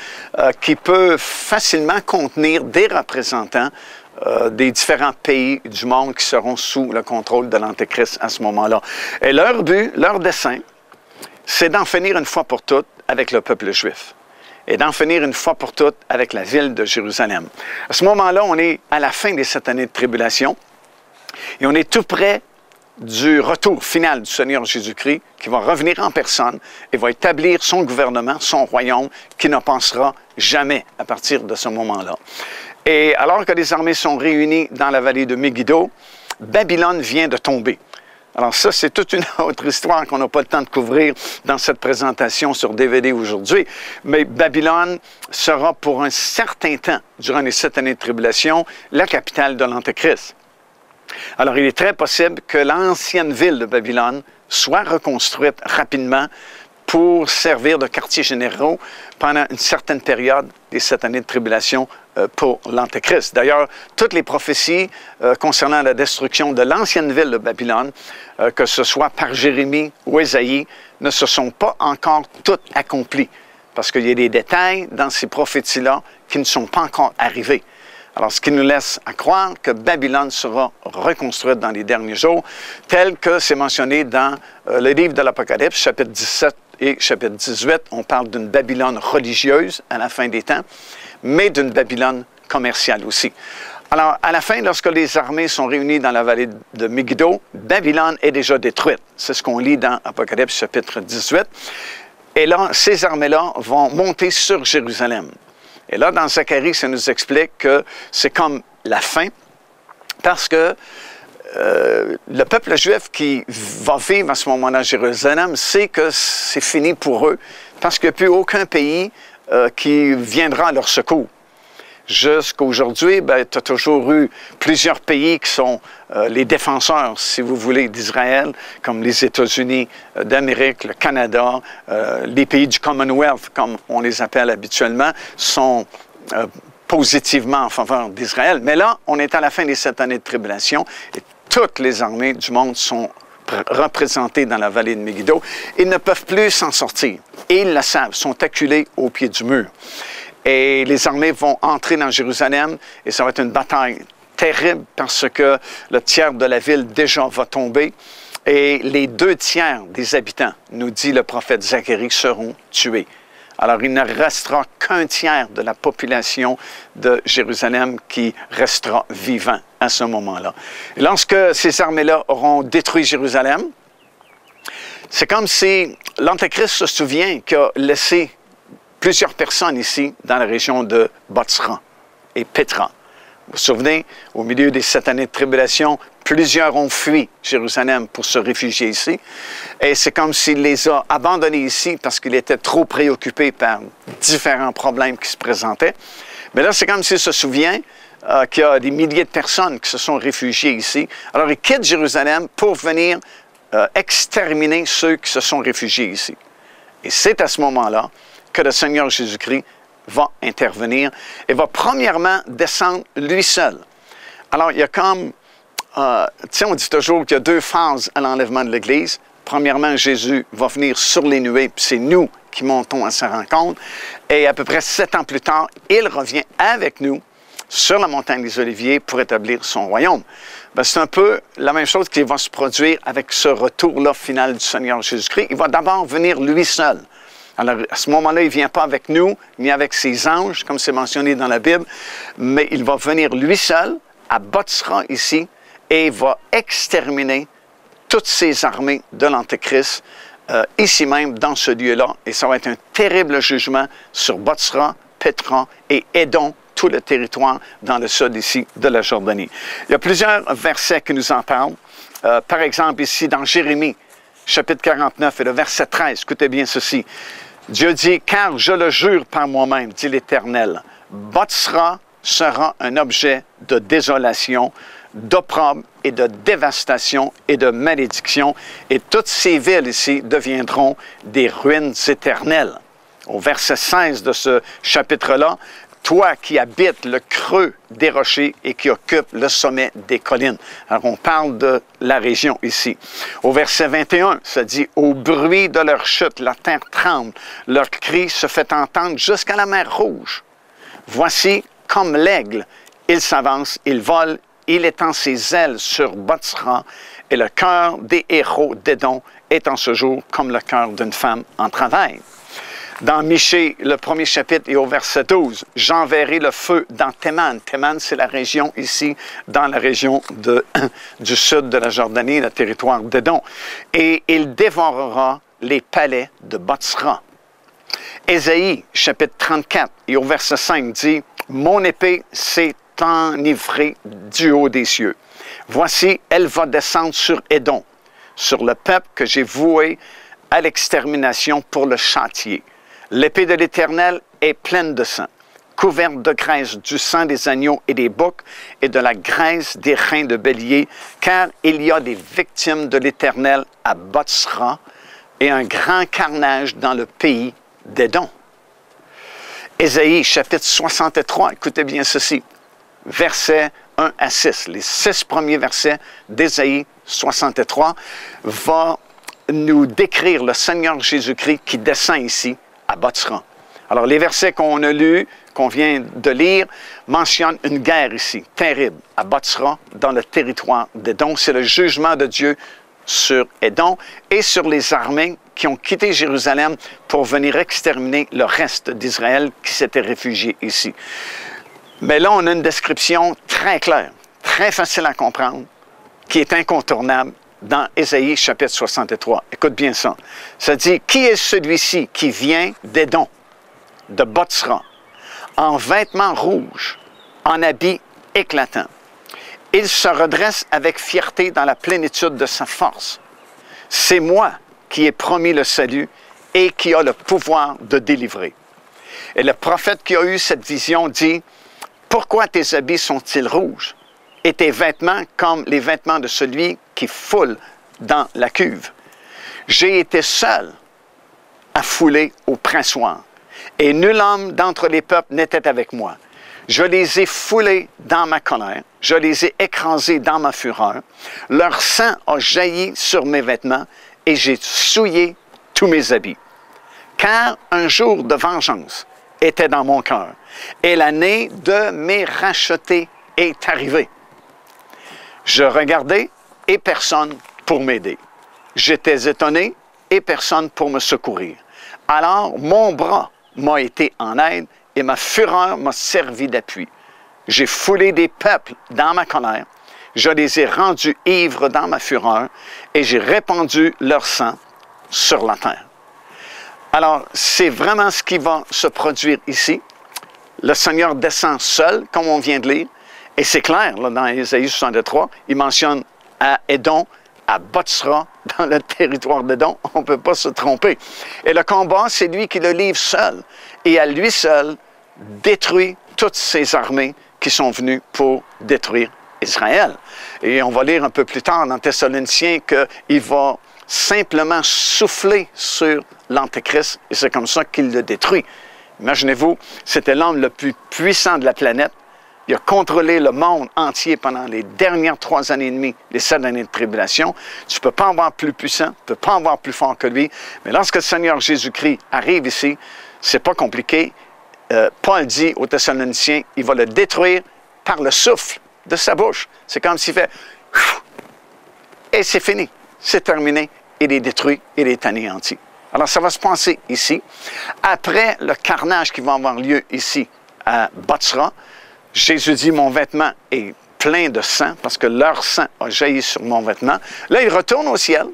qui peut facilement contenir des représentants des différents pays du monde qui seront sous le contrôle de l'Antéchrist à ce moment-là. Et leur but, leur dessein, c'est d'en finir une fois pour toutes avec le peuple juif et d'en finir une fois pour toutes avec la ville de Jérusalem. À ce moment-là, on est à la fin des 7 années de tribulation et on est tout près du retour final du Seigneur Jésus-Christ qui va revenir en personne et va établir son gouvernement, son royaume, qui ne passera jamais à partir de ce moment-là. Et alors que les armées sont réunies dans la vallée de Megiddo, Babylone vient de tomber. Alors ça, c'est toute une autre histoire qu'on n'a pas le temps de couvrir dans cette présentation sur DVD aujourd'hui. Mais Babylone sera pour un certain temps, durant les 7 années de tribulation, la capitale de l'Antéchrist. Alors il est très possible que l'ancienne ville de Babylone soit reconstruite rapidement pour servir de quartier généraux pendant une certaine période des 7 années de tribulation pour l'Antéchrist. D'ailleurs, toutes les prophéties concernant la destruction de l'ancienne ville de Babylone, que ce soit par Jérémie ou Ésaïe, ne se sont pas encore toutes accomplies, parce qu'il y a des détails dans ces prophéties-là qui ne sont pas encore arrivés. Alors, ce qui nous laisse à croire que Babylone sera reconstruite dans les derniers jours, tel que c'est mentionné dans le livre de l'Apocalypse, chapitre 17 et chapitre 18. On parle d'une Babylone religieuse à la fin des temps, mais d'une Babylone commerciale aussi. Alors, à la fin, lorsque les armées sont réunies dans la vallée de Megiddo, Babylone est déjà détruite. C'est ce qu'on lit dans Apocalypse, chapitre 18. Et là, ces armées-là vont monter sur Jérusalem. Et là, dans Zacharie, ça nous explique que c'est comme la fin, parce que le peuple juif qui va vivre à ce moment-là à Jérusalem sait que c'est fini pour eux, parce qu'il n'y a plus aucun pays qui viendra à leur secours. Jusqu'aujourd'hui, tu as toujours eu plusieurs pays qui sont les défenseurs, si vous voulez, d'Israël, comme les États-Unis d'Amérique, le Canada, les pays du Commonwealth, comme on les appelle habituellement, sont positivement en faveur d'Israël. Mais là, on est à la fin des 7 années de tribulation et toutes les armées du monde sont représentés dans la vallée de Megiddo. Ils ne peuvent plus s'en sortir. Et ils le savent, sont acculés au pied du mur. Et les armées vont entrer dans Jérusalem et ça va être une bataille terrible parce que le tiers de la ville déjà va tomber. Et les 2 tiers des habitants, nous dit le prophète Zacharie, seront tués. Alors, il ne restera qu'un tiers de la population de Jérusalem qui restera vivant à ce moment-là. Et lorsque ces armées-là auront détruit Jérusalem, c'est comme si l'Antéchrist se souvient qu'il a laissé plusieurs personnes ici dans la région de Botsra et Petra. Vous vous souvenez, au milieu des 7 années de tribulation, plusieurs ont fui Jérusalem pour se réfugier ici. Et c'est comme s'il les a abandonnés ici parce qu'il était trop préoccupé par différents problèmes qui se présentaient. Mais là, c'est comme s'il se souvient qu'il y a des milliers de personnes qui se sont réfugiées ici. Alors, il quitte Jérusalem pour venir exterminer ceux qui se sont réfugiés ici. Et c'est à ce moment-là que le Seigneur Jésus-Christ va intervenir et va premièrement descendre lui seul. Alors, il y a comme, tu sais, on dit toujours qu'il y a 2 phases à l'enlèvement de l'Église. Premièrement, Jésus va venir sur les nuées, puis c'est nous qui montons à sa rencontre. Et à peu près 7 ans plus tard, il revient avec nous sur la montagne des Oliviers pour établir son royaume. C'est un peu la même chose qui va se produire avec ce retour-là final du Seigneur Jésus-Christ. Il va d'abord venir lui seul. Alors, à ce moment-là, il ne vient pas avec nous, ni avec ses anges, comme c'est mentionné dans la Bible, mais il va venir lui seul, à Botsra ici, et il va exterminer toutes ces armées de l'Antéchrist, ici même, dans ce lieu-là. Et ça va être un terrible jugement sur Botsra, Petra et Édom, tout le territoire dans le sud ici de la Jordanie. Il y a plusieurs versets qui nous en parlent. Par exemple, ici, dans Jérémie, chapitre 49 et le verset 13, écoutez bien ceci. Dieu dit, « Car je le jure par moi-même, dit l'Éternel, Botsra sera un objet de désolation, d'opprobre et de dévastation et de malédiction, et toutes ces villes ici deviendront des ruines éternelles. » Au verset 16 de ce chapitre-là, toi qui habites le creux des rochers et qui occupes le sommet des collines. Alors, on parle de la région ici. Au verset 21, ça dit, « Au bruit de leur chute, la terre tremble, leur cri se fait entendre jusqu'à la mer Rouge. Voici, comme l'aigle, il s'avance, il vole, il étend ses ailes sur Botsra, et le cœur des héros d'Édom est en ce jour comme le cœur d'une femme en travail. » Dans Michée, le 1er chapitre et au verset 12, « J'enverrai le feu dans Théman. » Théman, c'est la région ici, dans la région du sud de la Jordanie, le territoire d'Édom. « Et il dévorera les palais de Botsra. » Ésaïe, chapitre 34 et au verset 5 dit, « Mon épée s'est enivrée du haut des cieux. Voici, elle va descendre sur Édom, sur le peuple que j'ai voué à l'extermination pour le châtier. L'épée de l'Éternel est pleine de sang, couverte de graisse du sang des agneaux et des boucs et de la graisse des reins de bélier, car il y a des victimes de l'Éternel à Botsra et un grand carnage dans le pays d'Édom. » Ésaïe, chapitre 63, écoutez bien ceci, versets 1 à 6. Les 6 premiers versets d'Ésaïe 63 vont nous décrire le Seigneur Jésus-Christ qui descend ici à Botsra. Alors, les versets qu'on a lus, qu'on vient de lire, mentionnent une guerre ici, terrible, à Botsra, dans le territoire d'Édom. C'est le jugement de Dieu sur Édom et sur les armées qui ont quitté Jérusalem pour venir exterminer le reste d'Israël qui s'était réfugié ici. Mais là, on a une description très claire, très facile à comprendre, qui est incontournable dans Ésaïe chapitre 63. Écoute bien ça. Ça dit, « Qui est celui-ci qui vient d'Édom, de Botsra, en vêtements rouges, en habits éclatants? Il se redresse avec fierté dans la plénitude de sa force. C'est moi qui ai promis le salut et qui a le pouvoir de délivrer. » Et le prophète qui a eu cette vision dit, « Pourquoi tes habits sont-ils rouges et tes vêtements comme les vêtements de celui qui foule dans la cuve? J'ai été seul à fouler au pressoir, et nul homme d'entre les peuples n'était avec moi. Je les ai foulés dans ma colère. Je les ai écrasés dans ma fureur. Leur sang a jailli sur mes vêtements et j'ai souillé tous mes habits. Car un jour de vengeance était dans mon cœur et l'année de mes rachetés est arrivée. Je regardais et personne pour m'aider. J'étais étonné et personne pour me secourir. Alors mon bras m'a été en aide et ma fureur m'a servi d'appui. J'ai foulé des peuples dans ma colère, je les ai rendus ivres dans ma fureur et j'ai répandu leur sang sur la terre. Alors, c'est vraiment ce qui va se produire ici. Le Seigneur descend seul, comme on vient de lire, et c'est clair, là, dans Ésaïe 63, il mentionne à Édom, à Botsra, dans le territoire d'Édom, on ne peut pas se tromper. Et le combat, c'est lui qui le livre seul, et à lui seul, détruit toutes ces armées qui sont venues pour détruire Israël. Et on va lire un peu plus tard dans Thessaloniciens qu'il va simplement souffler sur l'Antéchrist, et c'est comme ça qu'il le détruit. Imaginez-vous, c'était l'homme le plus puissant de la planète. Il a contrôlé le monde entier pendant les dernières 3 années et demie, les 7 années de tribulation. Tu ne peux pas avoir plus puissant, tu ne peux pas avoir plus fort que lui. Mais lorsque le Seigneur Jésus-Christ arrive ici, c'est pas compliqué. Paul dit aux Thessaloniciens, il va le détruire par le souffle de sa bouche. C'est comme s'il fait... Et c'est fini, c'est terminé, il est détruit, il est anéanti. Alors ça va se passer ici. Après le carnage qui va avoir lieu ici à Botsra, Jésus dit, mon vêtement est plein de sang, parce que leur sang a jailli sur mon vêtement. Là, il retourne au ciel,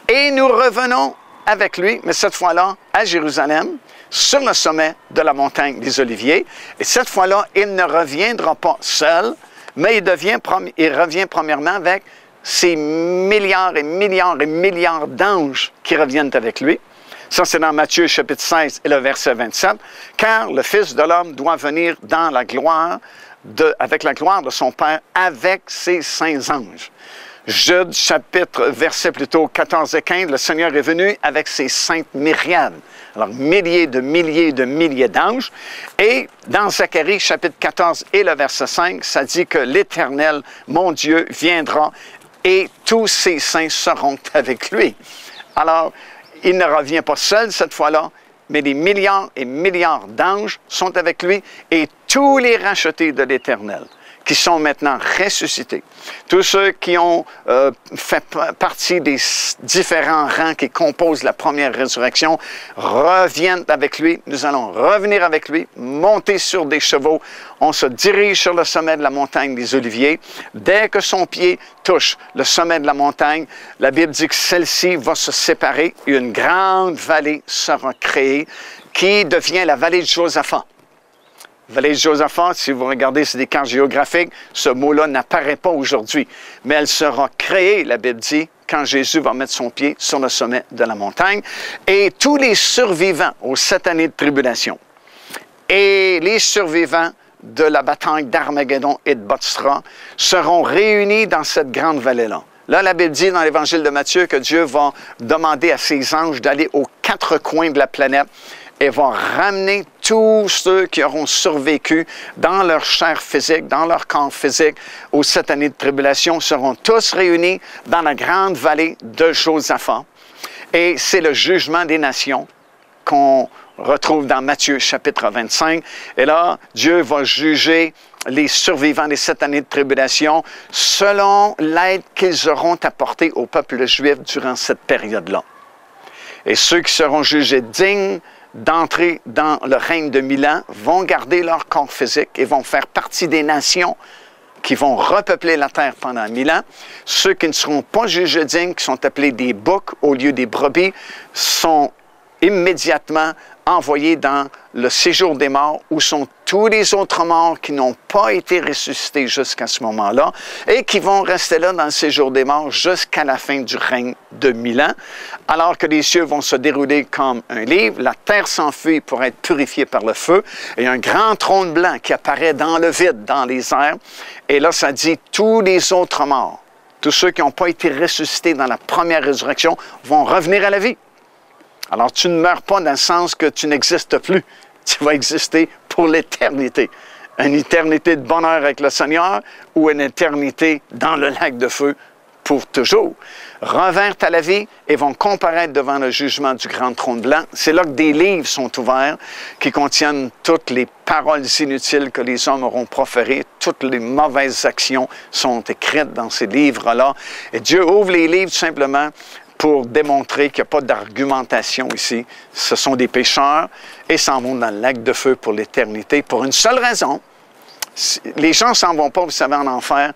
et nous revenons avec lui, mais cette fois-là, à Jérusalem, sur le sommet de la montagne des Oliviers. Et cette fois-là, il ne reviendra pas seul, mais il revient premièrement avec ces milliards et milliards et milliards d'anges qui reviennent avec lui. Ça, c'est dans Matthieu chapitre 16 et le verset 27. « Car le Fils de l'homme doit venir dans la gloire avec la gloire de son Père, avec ses saints anges. » Jude, verset plutôt 14 et 15, le Seigneur est venu avec ses saintes myriades. Alors, milliers de milliers d'anges. Et dans Zacharie, chapitre 14 et le verset 5, ça dit que l'Éternel, mon Dieu, viendra et tous ses saints seront avec lui. Alors, il ne revient pas seul cette fois-là, mais des milliards et milliards d'anges sont avec lui et tous les rachetés de l'Éternel qui sont maintenant ressuscités. Tous ceux qui ont fait partie des différents rangs qui composent la première résurrection reviennent avec lui. Nous allons revenir avec lui, monter sur des chevaux. On se dirige sur le sommet de la montagne des Oliviers. Dès que son pied touche le sommet de la montagne, la Bible dit que celle-ci va se séparer et une grande vallée sera créée qui devient la vallée de Josaphat. Vallée de Josaphat, si vous regardez sur des cartes géographiques, ce mot-là n'apparaît pas aujourd'hui. Mais elle sera créée, la Bible dit, quand Jésus va mettre son pied sur le sommet de la montagne. Et tous les survivants aux 7 années de tribulation et les survivants de la bataille d'Armageddon et de Botsra seront réunis dans cette grande vallée-là. Là, la Bible dit dans l'Évangile de Matthieu que Dieu va demander à ses anges d'aller aux 4 coins de la planète et va ramener tous ceux qui auront survécu dans leur chair physique, dans leur corps physique, aux 7 années de tribulation, seront tous réunis dans la grande vallée de Josaphat. Et c'est le jugement des nations qu'on retrouve dans Matthieu chapitre 25. Et là, Dieu va juger les survivants des 7 années de tribulation selon l'aide qu'ils auront apportée au peuple juif durant cette période-là. Et ceux qui seront jugés dignes d'entrer dans le règne de 1000 ans vont garder leur corps physique et vont faire partie des nations qui vont repeupler la terre pendant 1000 ans. Ceux qui ne seront pas jugés dignes, qui sont appelés des boucs au lieu des brebis, sont immédiatement envoyés dans le séjour des morts, où sont tous les autres morts qui n'ont pas été ressuscités jusqu'à ce moment-là et qui vont rester là dans le séjour des morts jusqu'à la fin du règne de 1000 ans, alors que les cieux vont se dérouler comme un livre, la terre s'enfuit pour être purifiée par le feu, et un grand trône blanc qui apparaît dans le vide, dans les airs, et là ça dit tous les autres morts, tous ceux qui n'ont pas été ressuscités dans la première résurrection vont revenir à la vie. Alors, tu ne meurs pas dans le sens que tu n'existes plus. Tu vas exister pour l'éternité Une éternité de bonheur avec le Seigneur ou une éternité dans le lac de feu pour toujours. Revinrent à la vie et vont comparaître devant le jugement du grand trône blanc. C'est là que des livres sont ouverts qui contiennent toutes les paroles inutiles que les hommes auront proférées. Toutes les mauvaises actions sont écrites dans ces livres-là. Et Dieu ouvre les livres simplement pour démontrer qu'il n'y a pas d'argumentation ici. Ce sont des pécheurs et s'en vont dans le lac de feu pour l'éternité pour une seule raison. Les gens ne s'en vont pas, vous savez, en enfer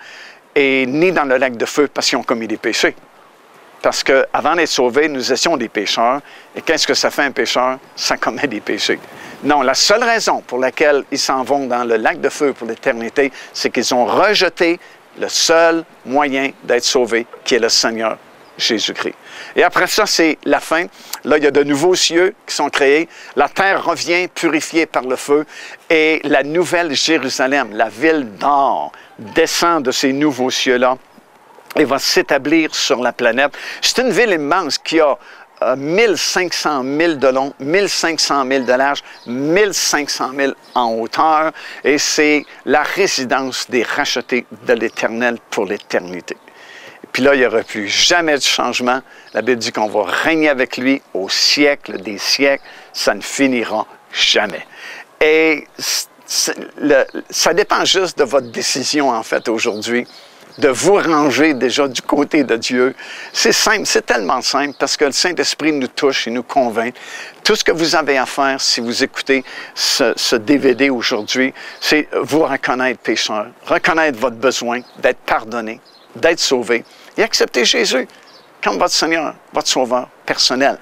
et ni dans le lac de feu parce qu'ils ont commis des péchés. Parce qu'avant d'être sauvés, nous étions des pécheurs. Et qu'est-ce que ça fait un pécheur? Ça commet des péchés. Non, la seule raison pour laquelle ils s'en vont dans le lac de feu pour l'éternité, c'est qu'ils ont rejeté le seul moyen d'être sauvés, qui est le Seigneur Jésus-Christ. Et après ça, c'est la fin. Là, il y a de nouveaux cieux qui sont créés. La terre revient purifiée par le feu. Et la nouvelle Jérusalem, la ville d'or, descend de ces nouveaux cieux-là et va s'établir sur la planète. C'est une ville immense qui a 1500 000 de long, 1500 000 de large, 1500 000 en hauteur. Et c'est la résidence des rachetés de l'Éternel pour l'éternité. Puis là, il n'y aura plus jamais de changement. La Bible dit qu'on va régner avec lui au siècle des siècles. Ça ne finira jamais. Et ça dépend juste de votre décision, en fait, aujourd'hui, de vous ranger déjà du côté de Dieu. C'est simple, c'est tellement simple, parce que le Saint-Esprit nous touche et nous convainc. Tout ce que vous avez à faire, si vous écoutez ce DVD aujourd'hui, c'est vous reconnaître pécheur, reconnaître votre besoin d'être pardonné, d'être sauvé, et accepter Jésus comme votre Seigneur, votre Sauveur personnel.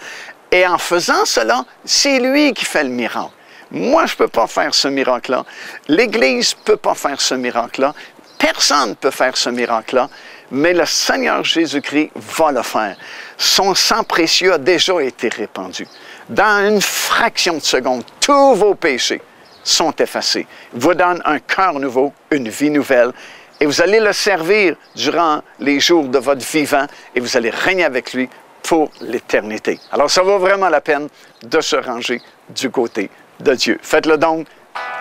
Et en faisant cela, c'est lui qui fait le miracle. Moi, je ne peux pas faire ce miracle-là. L'Église ne peut pas faire ce miracle-là. Personne ne peut faire ce miracle-là, mais le Seigneur Jésus-Christ va le faire. Son sang précieux a déjà été répandu. Dans une fraction de seconde, tous vos péchés sont effacés. Il vous donne un cœur nouveau, une vie nouvelle, et vous allez le servir durant les jours de votre vivant, et vous allez régner avec lui pour l'éternité. Alors, ça vaut vraiment la peine de se ranger du côté de Dieu. Faites-le donc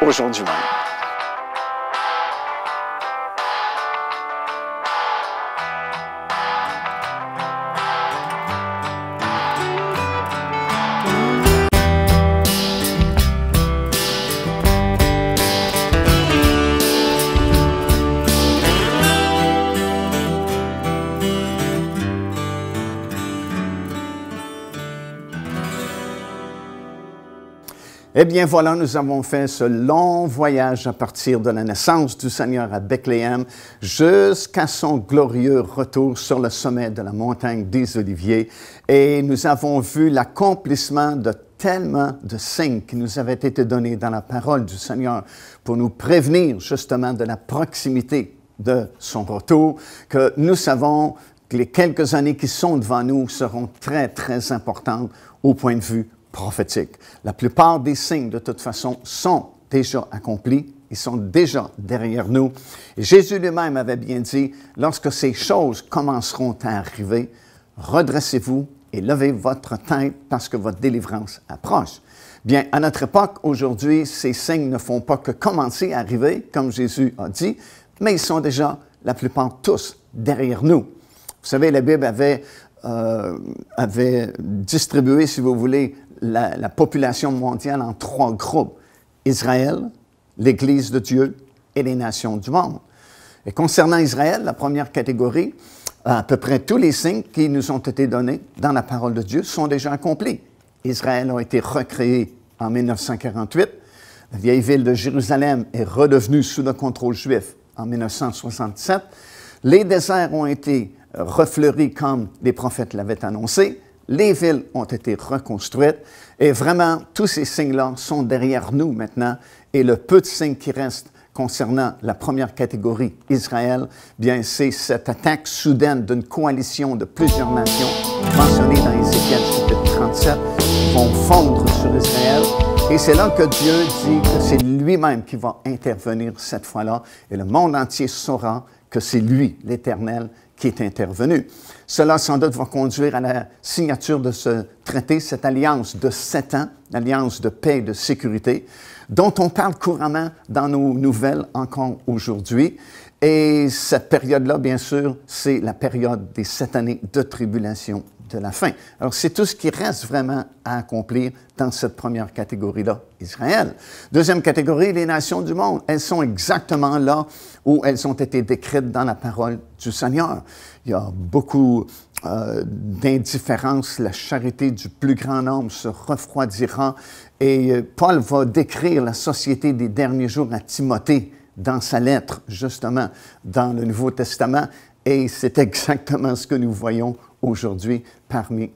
aujourd'hui même. Eh bien voilà, nous avons fait ce long voyage à partir de la naissance du Seigneur à Bethléem jusqu'à son glorieux retour sur le sommet de la montagne des Oliviers. Et nous avons vu l'accomplissement de tellement de signes qui nous avaient été donnés dans la parole du Seigneur pour nous prévenir justement de la proximité de son retour, que nous savons que les quelques années qui sont devant nous seront très, très importantes au point de vue prophétique. La plupart des signes, de toute façon, sont déjà accomplis. Ils sont déjà derrière nous. Et Jésus lui-même avait bien dit, lorsque ces choses commenceront à arriver, redressez-vous et levez votre tête parce que votre délivrance approche. Bien, à notre époque, aujourd'hui, ces signes ne font pas que commencer à arriver, comme Jésus a dit, mais ils sont déjà, la plupart tous, derrière nous. Vous savez, la Bible avait distribué, si vous voulez, la population mondiale en 3 groupes. Israël, l'Église de Dieu et les nations du monde. Et concernant Israël, la première catégorie, à peu près tous les signes qui nous ont été donnés dans la parole de Dieu sont déjà accomplis. Israël a été recréé en 1948. La vieille ville de Jérusalem est redevenue sous le contrôle juif en 1967. Les déserts ont été refleuris comme les prophètes l'avaient annoncé. Les villes ont été reconstruites et vraiment, tous ces signes-là sont derrière nous maintenant. Et le peu de signes qui restent concernant la première catégorie, Israël, bien, c'est cette attaque soudaine d'une coalition de plusieurs nations mentionnées dans Ézéchiel chapitre 37 qui vont fondre sur Israël. Et c'est là que Dieu dit que c'est lui-même qui va intervenir cette fois-là et le monde entier saura que c'est lui, l'Éternel, qui est intervenu. Cela, sans doute, va conduire à la signature de ce traité, cette alliance de 7 ans, l'alliance de paix et de sécurité, dont on parle couramment dans nos nouvelles encore aujourd'hui. Et cette période-là, bien sûr, c'est la période des 7 années de tribulation de la fin. Alors, c'est tout ce qui reste vraiment à accomplir dans cette première catégorie-là, Israël. Deuxième catégorie, les nations du monde. Elles sont exactement là où elles ont été décrites dans la parole du Seigneur. Il y a beaucoup d'indifférence, la charité du plus grand nombre se refroidira. Et Paul va décrire la société des derniers jours à Timothée dans sa lettre, justement, dans le Nouveau Testament. Et c'est exactement ce que nous voyons aujourd'hui parmi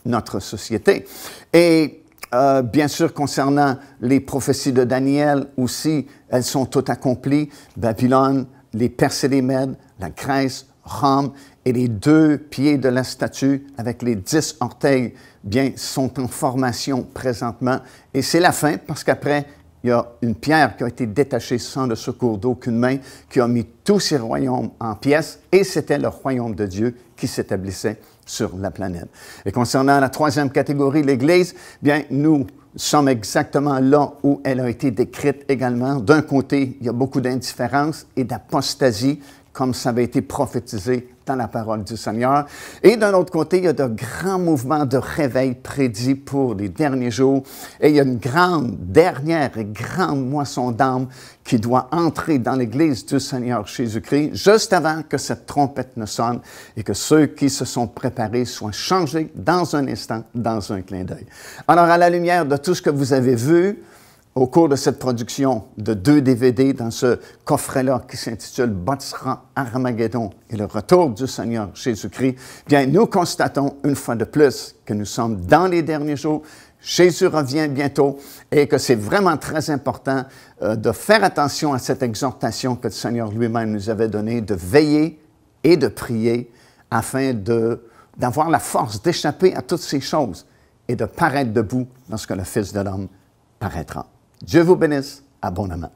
notre société. Et bien sûr, concernant les prophéties de Daniel aussi, elles sont toutes accomplies. Babylone, les Perses et les Mèdes, la Grèce, Rome et les 2 pieds de la statue avec les 10 orteils, bien, sont en formation présentement. Et c'est la fin parce qu'après, il y a une pierre qui a été détachée sans le secours d'aucune main, qui a mis tous ces royaumes en pièces, et c'était le royaume de Dieu qui s'établissait sur la planète. Et concernant la troisième catégorie, l'Église, bien, nous sommes exactement là où elle a été décrite également. D'un côté, il y a beaucoup d'indifférence et d'apostasie, comme ça avait été prophétisé dans la parole du Seigneur. Et d'un autre côté, il y a de grands mouvements de réveil prédits pour les derniers jours. Et il y a une dernière et grande moisson d'âmes qui doit entrer dans l'Église du Seigneur Jésus-Christ juste avant que cette trompette ne sonne et que ceux qui se sont préparés soient changés dans un instant, dans un clin d'œil. Alors, à la lumière de tout ce que vous avez vu, au cours de cette production de 2 DVD dans ce coffret-là qui s'intitule « Bâtira Armageddon et le retour du Seigneur Jésus-Christ », bien, nous constatons une fois de plus que nous sommes dans les derniers jours. Jésus revient bientôt et que c'est vraiment très important de faire attention à cette exhortation que le Seigneur lui-même nous avait donnée, de veiller et de prier afin d'avoir la force d'échapper à toutes ces choses et de paraître debout lorsque le Fils de l'homme paraîtra. Dieu vous bénisse abondamment.